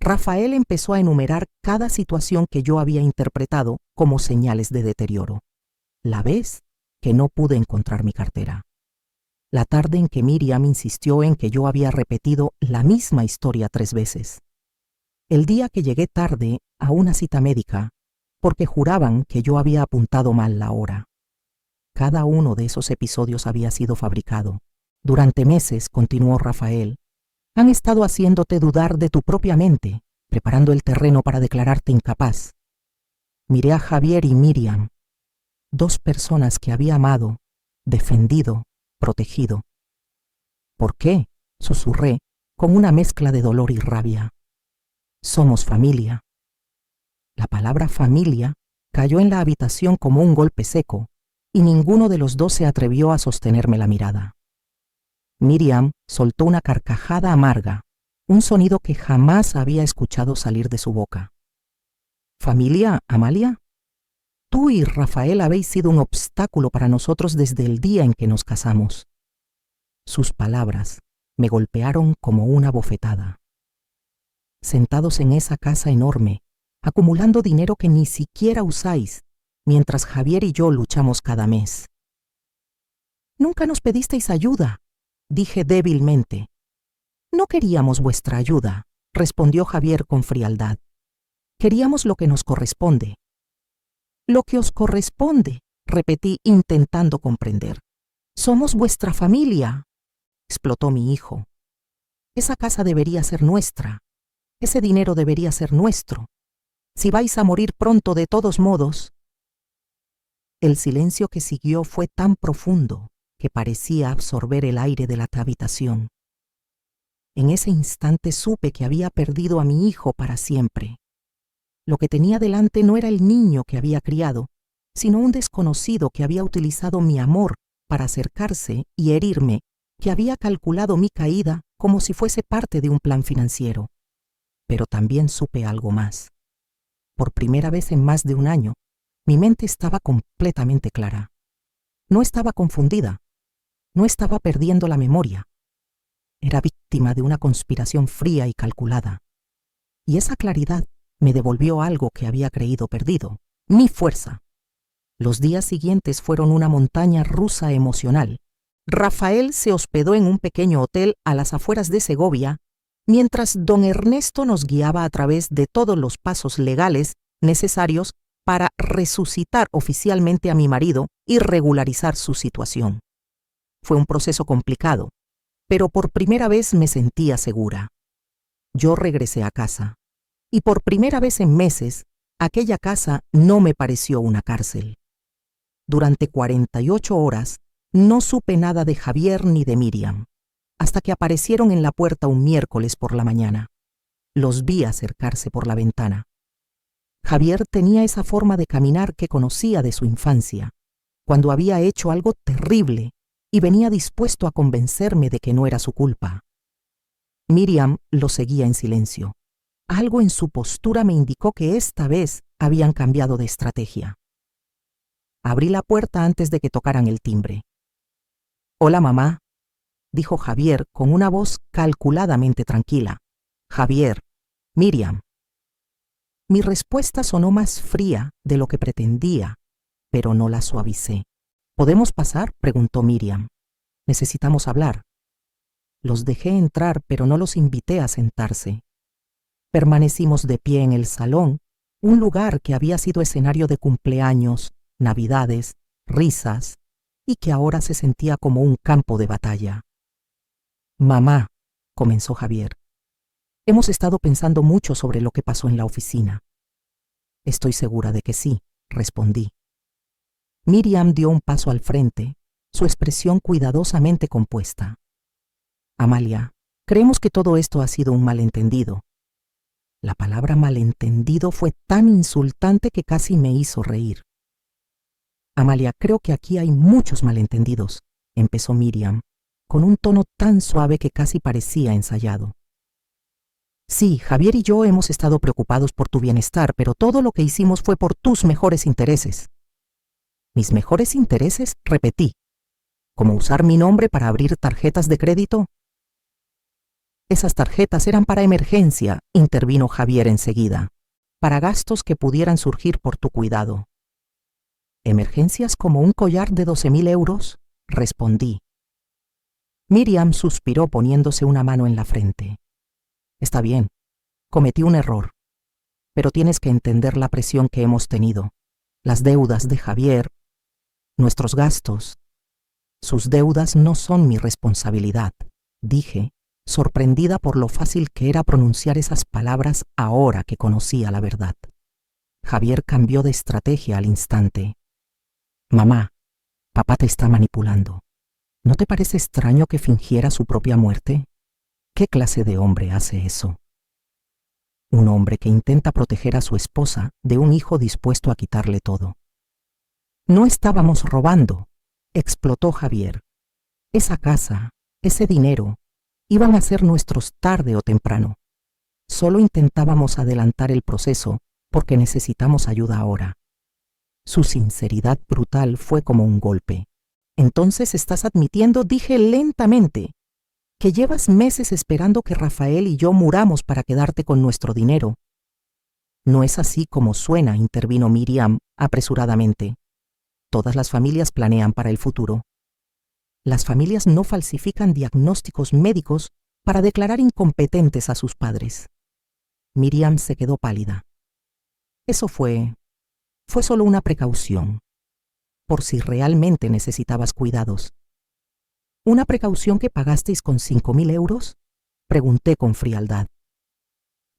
Rafael empezó a enumerar cada situación que yo había interpretado como señales de deterioro. La vez que no pude encontrar mi cartera. La tarde en que Miriam insistió en que yo había repetido la misma historia 3 veces. El día que llegué tarde a una cita médica porque juraban que yo había apuntado mal la hora. Cada uno de esos episodios había sido fabricado. Durante meses, continuó Rafael, han estado haciéndote dudar de tu propia mente, preparando el terreno para declararte incapaz. Miré a Javier y Miriam, 2 personas que había amado, defendido, protegido. ¿Por qué?, susurré, con una mezcla de dolor y rabia. Somos familia. La palabra familia cayó en la habitación como un golpe seco, y ninguno de los 2 se atrevió a sostenerme la mirada. Miriam soltó una carcajada amarga, un sonido que jamás había escuchado salir de su boca. ¿Familia, Amalia? Tú y Rafael habéis sido un obstáculo para nosotros desde el día en que nos casamos. Sus palabras me golpearon como una bofetada. Sentados en esa casa enorme, acumulando dinero que ni siquiera usáis, mientras Javier y yo luchamos cada mes. Nunca nos pedisteis ayuda, dije débilmente. No queríamos vuestra ayuda, respondió Javier con frialdad. Queríamos lo que nos corresponde. Lo que os corresponde, repetí intentando comprender. Somos vuestra familia, explotó mi hijo. Esa casa debería ser nuestra. Ese dinero debería ser nuestro. Si vais a morir pronto de todos modos. El silencio que siguió fue tan profundo que parecía absorber el aire de la habitación. En ese instante supe que había perdido a mi hijo para siempre. Lo que tenía delante no era el niño que había criado, sino un desconocido que había utilizado mi amor para acercarse y herirme, que había calculado mi caída como si fuese parte de un plan financiero. Pero también supe algo más. Por primera vez en más de un año, mi mente estaba completamente clara. No estaba confundida. No estaba perdiendo la memoria. Era víctima de una conspiración fría y calculada. Y esa claridad me devolvió algo que había creído perdido, mi fuerza. Los días siguientes fueron una montaña rusa emocional. Rafael se hospedó en un pequeño hotel a las afueras de Segovia, mientras don Ernesto nos guiaba a través de todos los pasos legales necesarios para resucitar oficialmente a mi marido y regularizar su situación. Fue un proceso complicado, pero por primera vez me sentía segura. Yo regresé a casa, y por primera vez en meses, aquella casa no me pareció una cárcel. Durante 48 horas no supe nada de Javier ni de Miriam, hasta que aparecieron en la puerta un miércoles por la mañana. Los vi acercarse por la ventana. Javier tenía esa forma de caminar que conocía de su infancia, cuando había hecho algo terrible y venía dispuesto a convencerme de que no era su culpa. Miriam lo seguía en silencio. Algo en su postura me indicó que esta vez habían cambiado de estrategia. Abrí la puerta antes de que tocaran el timbre. «Hola, mamá», dijo Javier con una voz calculadamente tranquila. «Javier, Miriam». Mi respuesta sonó más fría de lo que pretendía, pero no la suavicé. «¿Podemos pasar?», preguntó Miriam. «Necesitamos hablar». Los dejé entrar, pero no los invité a sentarse. Permanecimos de pie en el salón, un lugar que había sido escenario de cumpleaños, navidades, risas, y que ahora se sentía como un campo de batalla. «Mamá», comenzó Javier, «hemos estado pensando mucho sobre lo que pasó en la oficina». «Estoy segura de que sí», respondí. Miriam dio un paso al frente, su expresión cuidadosamente compuesta. «Amalia, creemos que todo esto ha sido un malentendido». La palabra malentendido fue tan insultante que casi me hizo reír. «Amalia, creo que aquí hay muchos malentendidos», empezó Miriam, con un tono tan suave que casi parecía ensayado. «Sí, Javier y yo hemos estado preocupados por tu bienestar, pero todo lo que hicimos fue por tus mejores intereses». «¿Mis mejores intereses?», repetí. «¿Como usar mi nombre para abrir tarjetas de crédito?». «Esas tarjetas eran para emergencia», intervino Javier enseguida, «para gastos que pudieran surgir por tu cuidado». «¿Emergencias como un collar de 12.000 euros?», respondí. Miriam suspiró poniéndose una mano en la frente. «Está bien, cometí un error, pero tienes que entender la presión que hemos tenido, las deudas de Javier, nuestros gastos». «Sus deudas no son mi responsabilidad», dije, sorprendida por lo fácil que era pronunciar esas palabras ahora que conocía la verdad. Javier cambió de estrategia al instante. «Mamá, papá te está manipulando. ¿No te parece extraño que fingiera su propia muerte? ¿Qué clase de hombre hace eso? Un hombre que intenta proteger a su esposa de un hijo dispuesto a quitarle todo». «No estábamos robando», explotó Javier. «Esa casa, ese dinero, iban a ser nuestros tarde o temprano. Solo intentábamos adelantar el proceso porque necesitamos ayuda ahora». Su sinceridad brutal fue como un golpe. «Entonces estás admitiendo», dije lentamente, «que llevas meses esperando que Rafael y yo muramos para quedarte con nuestro dinero». «No es así como suena», intervino Miriam apresuradamente. «Todas las familias planean para el futuro. Las familias no falsifican diagnósticos médicos para declarar incompetentes a sus padres». Miriam se quedó pálida. «Eso fue solo una precaución, por si realmente necesitabas cuidados». «¿Una precaución que pagasteis con 5.000 euros?» pregunté con frialdad.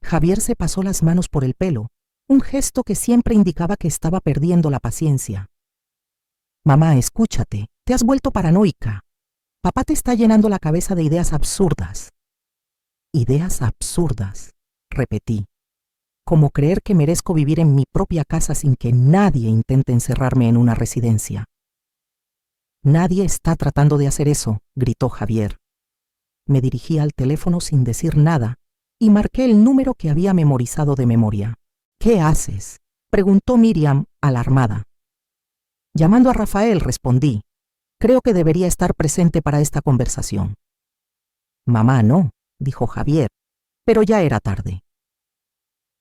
Javier se pasó las manos por el pelo, un gesto que siempre indicaba que estaba perdiendo la paciencia. «Mamá, escúchate, te has vuelto paranoica. Papá te está llenando la cabeza de ideas absurdas». «Ideas absurdas», repetí. «Como creer que merezco vivir en mi propia casa sin que nadie intente encerrarme en una residencia». «Nadie está tratando de hacer eso», gritó Javier. Me dirigí al teléfono sin decir nada y marqué el número que había memorizado de memoria. «¿Qué haces?», preguntó Miriam, alarmada. «Llamando a Rafael», respondí. «Creo que debería estar presente para esta conversación». «Mamá, no», dijo Javier, pero ya era tarde.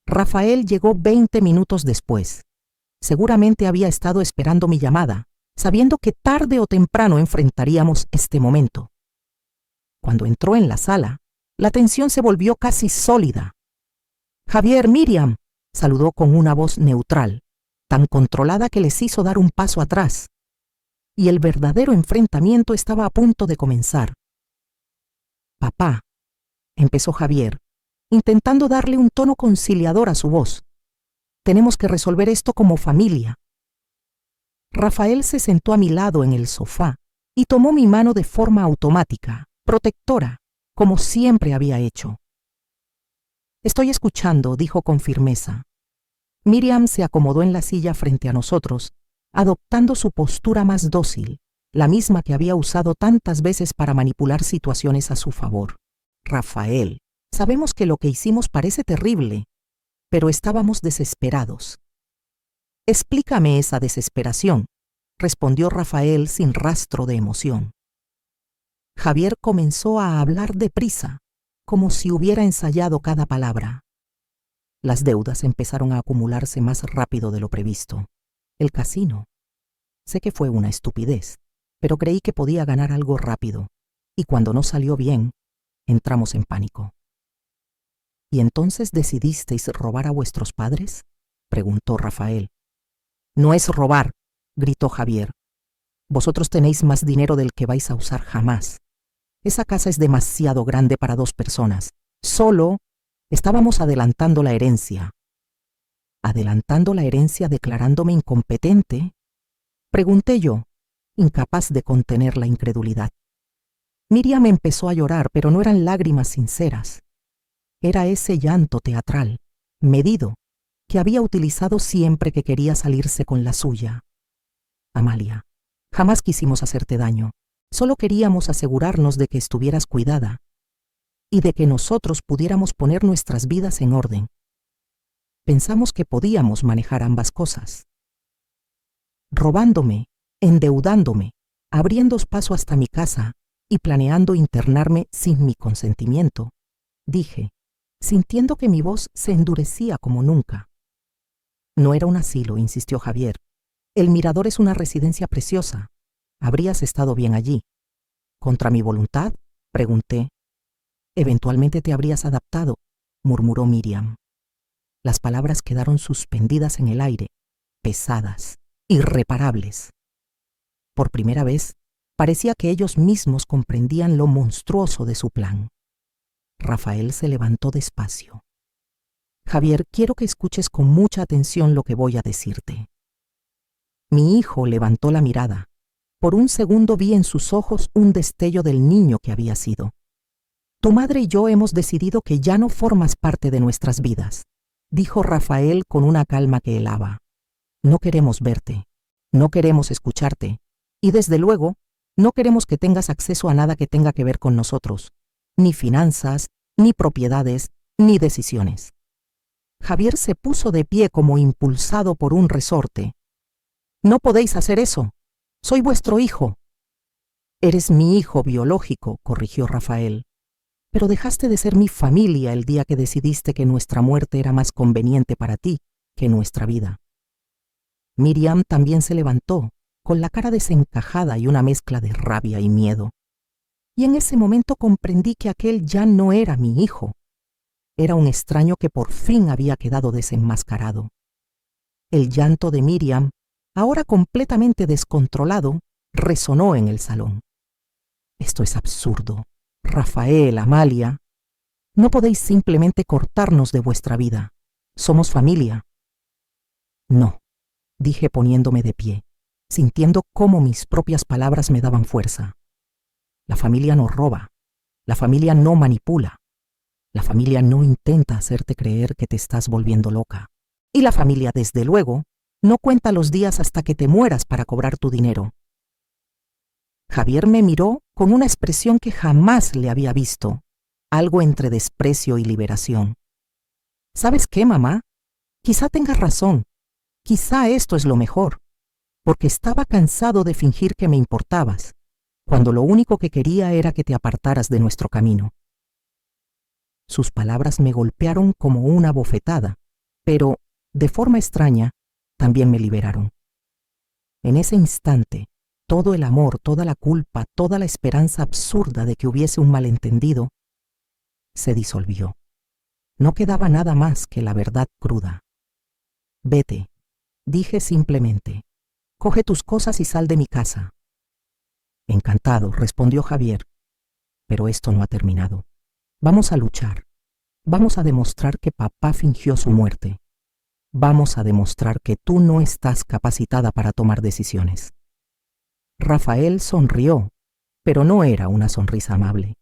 Rafael llegó 20 minutos después. Seguramente había estado esperando mi llamada, sabiendo que tarde o temprano enfrentaríamos este momento. Cuando entró en la sala, la tensión se volvió casi sólida. «Javier, Miriam», saludó con una voz neutral, tan controlada que les hizo dar un paso atrás. Y el verdadero enfrentamiento estaba a punto de comenzar. «Papá», empezó Javier, intentando darle un tono conciliador a su voz. «Tenemos que resolver esto como familia». Rafael se sentó a mi lado en el sofá y tomó mi mano de forma automática, protectora, como siempre había hecho. «Estoy escuchando», dijo con firmeza. Miriam se acomodó en la silla frente a nosotros, adoptando su postura más dócil, la misma que había usado tantas veces para manipular situaciones a su favor. «Rafael», Sabemos que lo que hicimos parece terrible, pero estábamos desesperados. Explícame esa desesperación, respondió Rafael sin rastro de emoción. Javier comenzó a hablar deprisa, como si hubiera ensayado cada palabra. Las deudas empezaron a acumularse más rápido de lo previsto. El casino. Sé que fue una estupidez, pero creí que podía ganar algo rápido, y cuando no salió bien, entramos en pánico. ¿Y entonces decidisteis robar a vuestros padres?, preguntó Rafael. No es robar, gritó Javier. Vosotros tenéis más dinero del que vais a usar jamás. Esa casa es demasiado grande para 2 personas. Solo estábamos adelantando la herencia. ¿Adelantando la herencia declarándome incompetente?, pregunté yo, incapaz de contener la incredulidad. Miriam empezó a llorar, pero no eran lágrimas sinceras. Era ese llanto teatral, medido, que había utilizado siempre que quería salirse con la suya. Amalia, jamás quisimos hacerte daño. Solo queríamos asegurarnos de que estuvieras cuidada y de que nosotros pudiéramos poner nuestras vidas en orden. Pensamos que podíamos manejar ambas cosas. Robándome, endeudándome, abriéndoos paso hasta mi casa y planeando internarme sin mi consentimiento, dije, sintiendo que mi voz se endurecía como nunca. No era un asilo, insistió Javier. El Mirador es una residencia preciosa. Habrías estado bien allí. ¿Contra mi voluntad?, pregunté. Eventualmente te habrías adaptado, murmuró Miriam. Las palabras quedaron suspendidas en el aire, pesadas, irreparables. Por primera vez, parecía que ellos mismos comprendían lo monstruoso de su plan. Rafael se levantó despacio. Javier, quiero que escuches con mucha atención lo que voy a decirte. Mi hijo levantó la mirada. Por un segundo vi en sus ojos un destello del niño que había sido. Tu madre y yo hemos decidido que ya no formas parte de nuestras vidas, dijo Rafael con una calma que helaba. No queremos verte, no queremos escucharte, y desde luego, no queremos que tengas acceso a nada que tenga que ver con nosotros, ni finanzas, ni propiedades, ni decisiones. Javier se puso de pie como impulsado por un resorte. No podéis hacer eso. Soy vuestro hijo. Eres mi hijo biológico, corrigió Rafael. Pero dejaste de ser mi familia el día que decidiste que nuestra muerte era más conveniente para ti que nuestra vida. Miriam también se levantó, con la cara desencajada y una mezcla de rabia y miedo. Y en ese momento comprendí que aquel ya no era mi hijo. Era un extraño que por fin había quedado desenmascarado. El llanto de Miriam, ahora completamente descontrolado, resonó en el salón. Esto es absurdo. Rafael, Amalia, no podéis simplemente cortarnos de vuestra vida. Somos familia. No, dije poniéndome de pie, sintiendo cómo mis propias palabras me daban fuerza. La familia no roba, la familia no manipula, la familia no intenta hacerte creer que te estás volviendo loca. Y la familia, desde luego, no cuenta los días hasta que te mueras para cobrar tu dinero. Javier me miró con una expresión que jamás le había visto, algo entre desprecio y liberación. ¿Sabes qué, mamá? Quizá tengas razón. Quizá esto es lo mejor, porque estaba cansado de fingir que me importabas, cuando lo único que quería era que te apartaras de nuestro camino. Sus palabras me golpearon como una bofetada, pero, de forma extraña, también me liberaron. En ese instante, todo el amor, toda la culpa, toda la esperanza absurda de que hubiese un malentendido, se disolvió. No quedaba nada más que la verdad cruda. Vete, dije simplemente. Coge tus cosas y sal de mi casa. Encantado, respondió Javier. Pero esto no ha terminado. Vamos a luchar. Vamos a demostrar que papá fingió su muerte. Vamos a demostrar que tú no estás capacitada para tomar decisiones. Rafael sonrió, pero no era una sonrisa amable.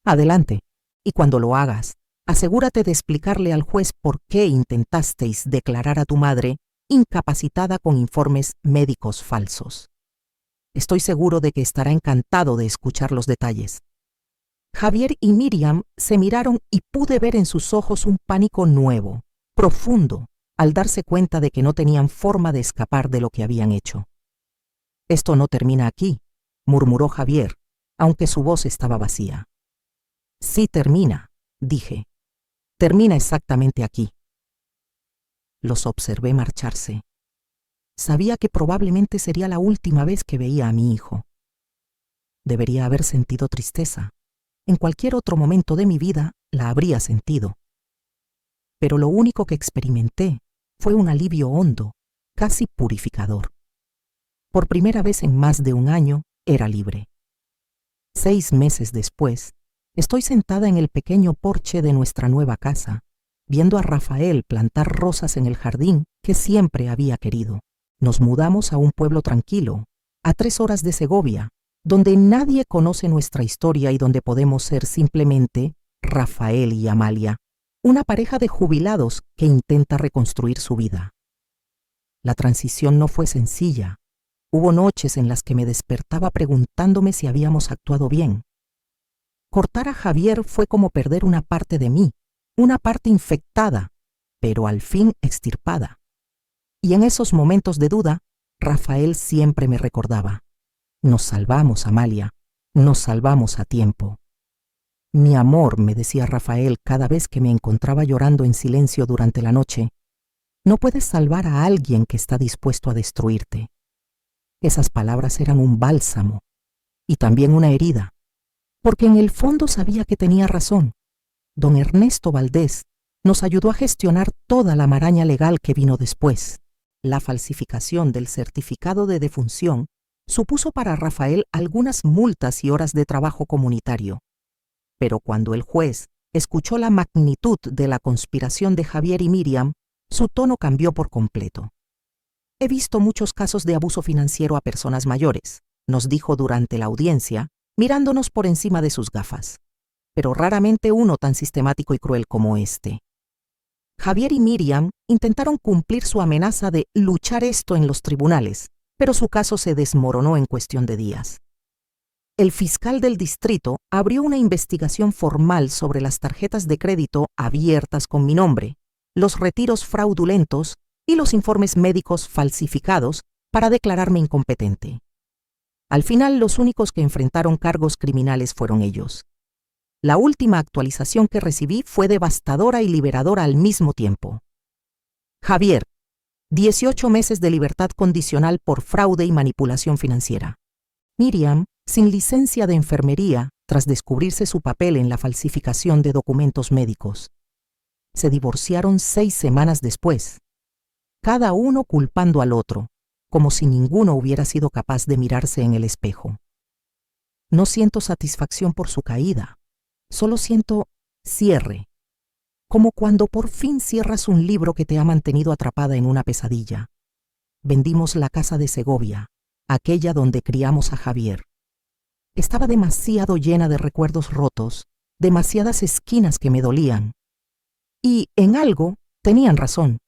Adelante, y cuando lo hagas, asegúrate de explicarle al juez por qué intentasteis declarar a tu madre incapacitada con informes médicos falsos. Estoy seguro de que estará encantado de escuchar los detalles. Javier y Miriam se miraron y pude ver en sus ojos un pánico nuevo, profundo, al darse cuenta de que no tenían forma de escapar de lo que habían hecho. «Esto no termina aquí», murmuró Javier, aunque su voz estaba vacía. «Sí termina», dije. «Termina exactamente aquí». Los observé marcharse. Sabía que probablemente sería la última vez que veía a mi hijo. Debería haber sentido tristeza. En cualquier otro momento de mi vida la habría sentido. Pero lo único que experimenté fue un alivio hondo, casi purificador. Por primera vez en más de un año era libre. 6 meses después, estoy sentada en el pequeño porche de nuestra nueva casa, viendo a Rafael plantar rosas en el jardín que siempre había querido. Nos mudamos a un pueblo tranquilo, a 3 horas de Segovia, donde nadie conoce nuestra historia y donde podemos ser simplemente Rafael y Amalia, una pareja de jubilados que intenta reconstruir su vida. La transición no fue sencilla. Hubo noches en las que me despertaba preguntándome si habíamos actuado bien. Cortar a Javier fue como perder una parte de mí, una parte infectada, pero al fin extirpada. Y en esos momentos de duda, Rafael siempre me recordaba: «Nos salvamos, Amalia, nos salvamos a tiempo». «Mi amor», me decía Rafael cada vez que me encontraba llorando en silencio durante la noche, «no puedes salvar a alguien que está dispuesto a destruirte». Esas palabras eran un bálsamo y también una herida, porque en el fondo sabía que tenía razón. Don Ernesto Valdés nos ayudó a gestionar toda la maraña legal que vino después. La falsificación del certificado de defunción supuso para Rafael algunas multas y horas de trabajo comunitario. Pero cuando el juez escuchó la magnitud de la conspiración de Javier y Miriam, su tono cambió por completo. «He visto muchos casos de abuso financiero a personas mayores», nos dijo durante la audiencia, mirándonos por encima de sus gafas, «pero raramente uno tan sistemático y cruel como este». Javier y Miriam intentaron cumplir su amenaza de luchar esto en los tribunales, pero su caso se desmoronó en cuestión de días. El fiscal del distrito abrió una investigación formal sobre las tarjetas de crédito abiertas con mi nombre, los retiros fraudulentos y los informes médicos falsificados para declararme incompetente. Al final, los únicos que enfrentaron cargos criminales fueron ellos. La última actualización que recibí fue devastadora y liberadora al mismo tiempo. Javier, 18 meses de libertad condicional por fraude y manipulación financiera. Miriam, sin licencia de enfermería, tras descubrirse su papel en la falsificación de documentos médicos. Se divorciaron 6 semanas después, cada uno culpando al otro, como si ninguno hubiera sido capaz de mirarse en el espejo. No siento satisfacción por su caída, solo siento cierre, como cuando por fin cierras un libro que te ha mantenido atrapada en una pesadilla. Vendimos la casa de Segovia, aquella donde criamos a Javier. Estaba demasiado llena de recuerdos rotos, demasiadas esquinas que me dolían. Y en algo tenían razón.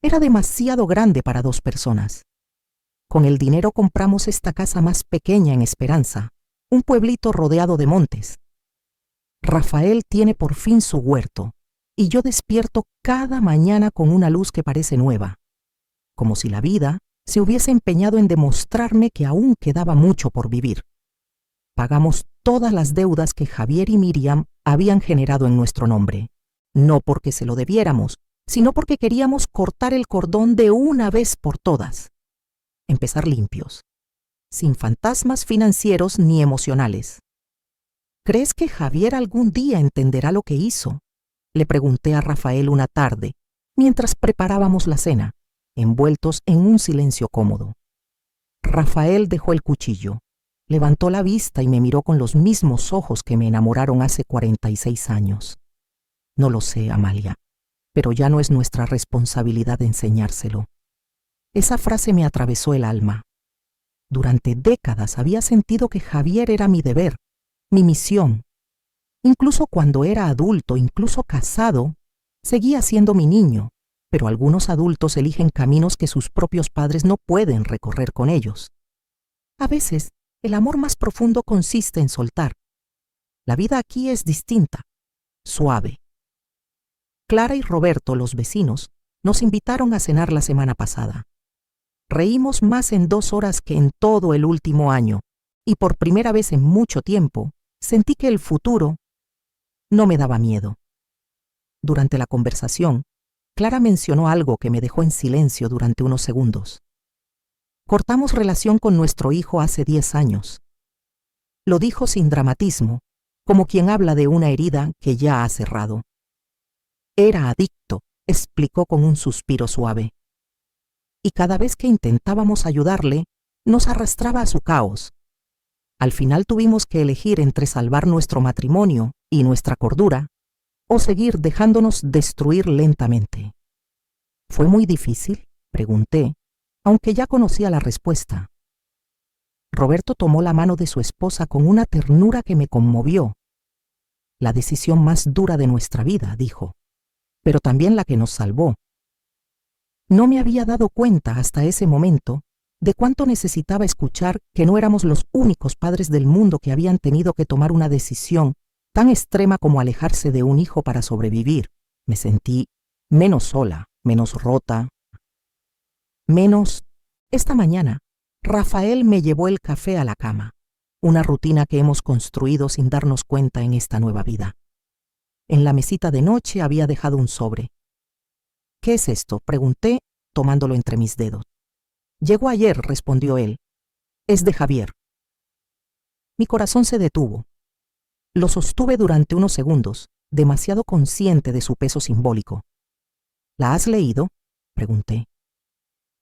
Era demasiado grande para 2 personas. Con el dinero compramos esta casa más pequeña en Esperanza, un pueblito rodeado de montes. Rafael tiene por fin su huerto, y yo despierto cada mañana con una luz que parece nueva, como si la vida se hubiese empeñado en demostrarme que aún quedaba mucho por vivir. Pagamos todas las deudas que Javier y Miriam habían generado en nuestro nombre, no porque se lo debiéramos, sino porque queríamos cortar el cordón de una vez por todas. Empezar limpios, sin fantasmas financieros ni emocionales. ¿Crees que Javier algún día entenderá lo que hizo?, le pregunté a Rafael una tarde, mientras preparábamos la cena, envueltos en un silencio cómodo. Rafael dejó el cuchillo, levantó la vista y me miró con los mismos ojos que me enamoraron hace 46 años. No lo sé, Amalia, pero ya no es nuestra responsabilidad enseñárselo. Esa frase me atravesó el alma. Durante décadas había sentido que Javier era mi deber, mi misión. Incluso cuando era adulto, incluso casado, seguía siendo mi niño, pero algunos adultos eligen caminos que sus propios padres no pueden recorrer con ellos. A veces, el amor más profundo consiste en soltar. La vida aquí es distinta, suave. Clara y Roberto, los vecinos, nos invitaron a cenar la semana pasada. Reímos más en 2 horas que en todo el último año, y por primera vez en mucho tiempo sentí que el futuro no me daba miedo. Durante la conversación, Clara mencionó algo que me dejó en silencio durante unos segundos. Cortamos relación con nuestro hijo hace 10 años. Lo dijo sin dramatismo, como quien habla de una herida que ya ha cerrado. Era adicto, explicó con un suspiro suave. Y cada vez que intentábamos ayudarle, nos arrastraba a su caos. Al final tuvimos que elegir entre salvar nuestro matrimonio y nuestra cordura, o seguir dejándonos destruir lentamente. ¿Fue muy difícil?, pregunté, aunque ya conocía la respuesta. Roberto tomó la mano de su esposa con una ternura que me conmovió. La decisión más dura de nuestra vida, dijo, pero también la que nos salvó. No me había dado cuenta hasta ese momento de cuánto necesitaba escuchar que no éramos los únicos padres del mundo que habían tenido que tomar una decisión tan extrema como alejarse de un hijo para sobrevivir. Me sentí menos sola, menos rota, menos... Esta mañana, Rafael me llevó el café a la cama, una rutina que hemos construido sin darnos cuenta en esta nueva vida. En la mesita de noche había dejado un sobre. ¿Qué es esto?, pregunté, tomándolo entre mis dedos. Llegó ayer, respondió él. Es de Javier. Mi corazón se detuvo. Lo sostuve durante unos segundos, demasiado consciente de su peso simbólico. ¿La has leído?, pregunté.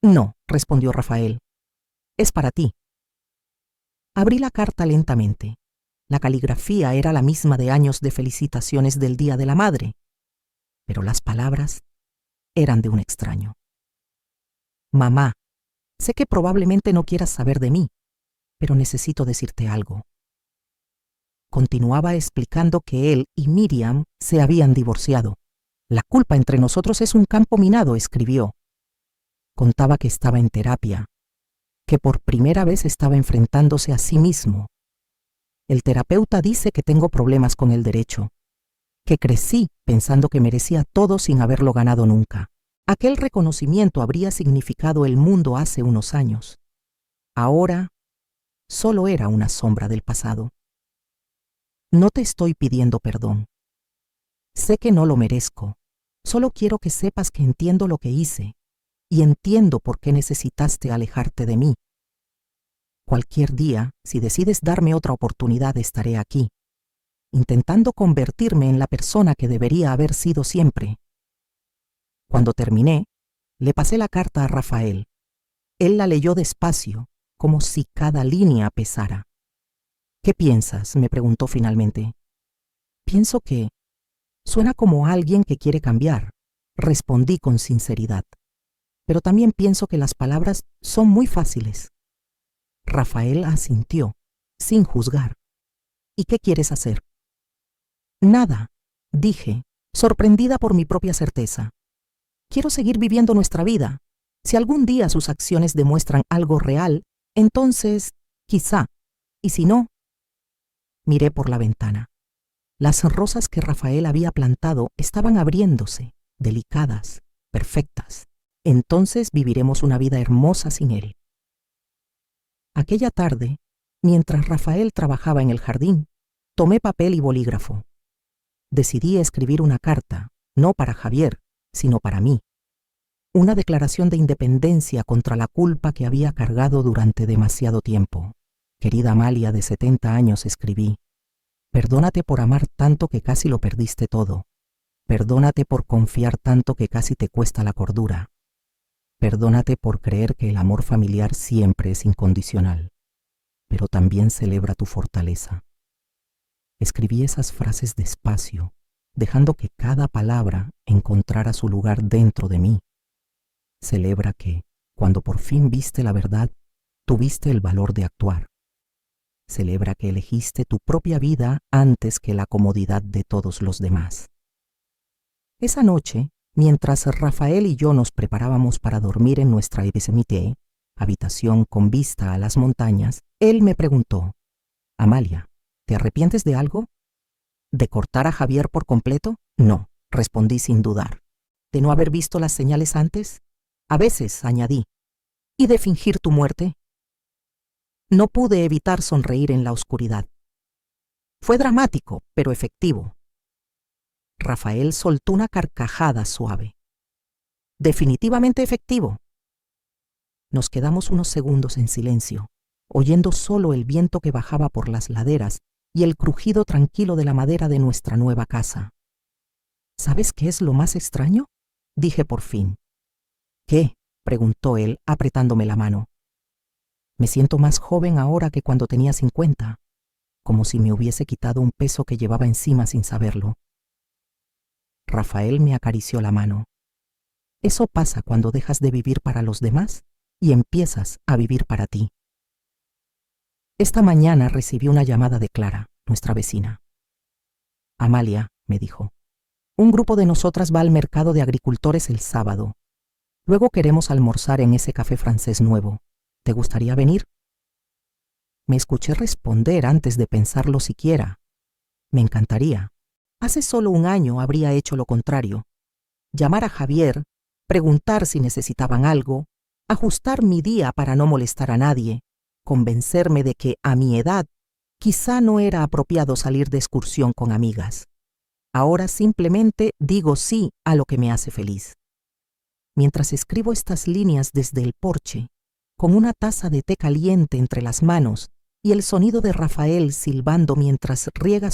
No, respondió Rafael. Es para ti. Abrí la carta lentamente. La caligrafía era la misma de años de felicitaciones del Día de la Madre, pero las palabras eran de un extraño. Mamá, sé que probablemente no quieras saber de mí, pero necesito decirte algo. Continuaba explicando que él y Miriam se habían divorciado. La culpa entre nosotros es un campo minado, escribió. Contaba que estaba en terapia, que por primera vez estaba enfrentándose a sí mismo. El terapeuta dice que tengo problemas con el derecho, que crecí pensando que merecía todo sin haberlo ganado nunca. Aquel reconocimiento habría significado el mundo hace unos años. Ahora, solo era una sombra del pasado. No te estoy pidiendo perdón. Sé que no lo merezco. Solo quiero que sepas que entiendo lo que hice y entiendo por qué necesitaste alejarte de mí. Cualquier día, si decides darme otra oportunidad, estaré aquí, intentando convertirme en la persona que debería haber sido siempre. Cuando terminé, le pasé la carta a Rafael. Él la leyó despacio, como si cada línea pesara. ¿Qué piensas?, me preguntó finalmente. Pienso que suena como alguien que quiere cambiar, respondí con sinceridad. Pero también pienso que las palabras son muy fáciles. Rafael asintió, sin juzgar. ¿Y qué quieres hacer? Nada, dije, sorprendida por mi propia certeza. Quiero seguir viviendo nuestra vida. Si algún día sus acciones demuestran algo real, entonces, quizá. Y si no, miré por la ventana. Las rosas que Rafael había plantado estaban abriéndose, delicadas, perfectas. Entonces viviremos una vida hermosa sin él. Aquella tarde, mientras Rafael trabajaba en el jardín, tomé papel y bolígrafo. Decidí escribir una carta, no para Javier, sino para mí. Una declaración de independencia contra la culpa que había cargado durante demasiado tiempo. Querida Amalia, de 70 años, escribí. Perdónate por amar tanto que casi lo perdiste todo. Perdónate por confiar tanto que casi te cuesta la cordura. Perdónate por creer que el amor familiar siempre es incondicional, pero también celebra tu fortaleza. Escribí esas frases despacio, dejando que cada palabra encontrara su lugar dentro de mí. Celebra que, cuando por fin viste la verdad, tuviste el valor de actuar. Celebra que elegiste tu propia vida antes que la comodidad de todos los demás. Esa noche, mientras Rafael y yo nos preparábamos para dormir en nuestra Yosemite, habitación con vista a las montañas, él me preguntó, Amalia, ¿te arrepientes de algo? ¿De cortar a Javier por completo? No, respondí sin dudar. ¿De no haber visto las señales antes? A veces, añadí. ¿Y de fingir tu muerte? No pude evitar sonreír en la oscuridad. Fue dramático, pero efectivo. Rafael soltó una carcajada suave. Definitivamente efectivo. Nos quedamos unos segundos en silencio, oyendo solo el viento que bajaba por las laderas y el crujido tranquilo de la madera de nuestra nueva casa. ¿Sabes qué es lo más extraño? Dije por fin. ¿Qué? Preguntó él, apretándome la mano. Me siento más joven ahora que cuando tenía 50, como si me hubiese quitado un peso que llevaba encima sin saberlo. Rafael me acarició la mano. Eso pasa cuando dejas de vivir para los demás y empiezas a vivir para ti. Esta mañana recibí una llamada de Clara, nuestra vecina. Amalia, me dijo, un grupo de nosotras va al mercado de agricultores el sábado. Luego queremos almorzar en ese café francés nuevo. ¿Te gustaría venir? Me escuché responder antes de pensarlo siquiera. Me encantaría. Hace solo un año habría hecho lo contrario. Llamar a Javier, preguntar si necesitaban algo, ajustar mi día para no molestar a nadie, convencerme de que a mi edad quizá no era apropiado salir de excursión con amigas. Ahora simplemente digo sí a lo que me hace feliz. Mientras escribo estas líneas desde el porche, con una taza de té caliente entre las manos y el sonido de Rafael silbando mientras riega su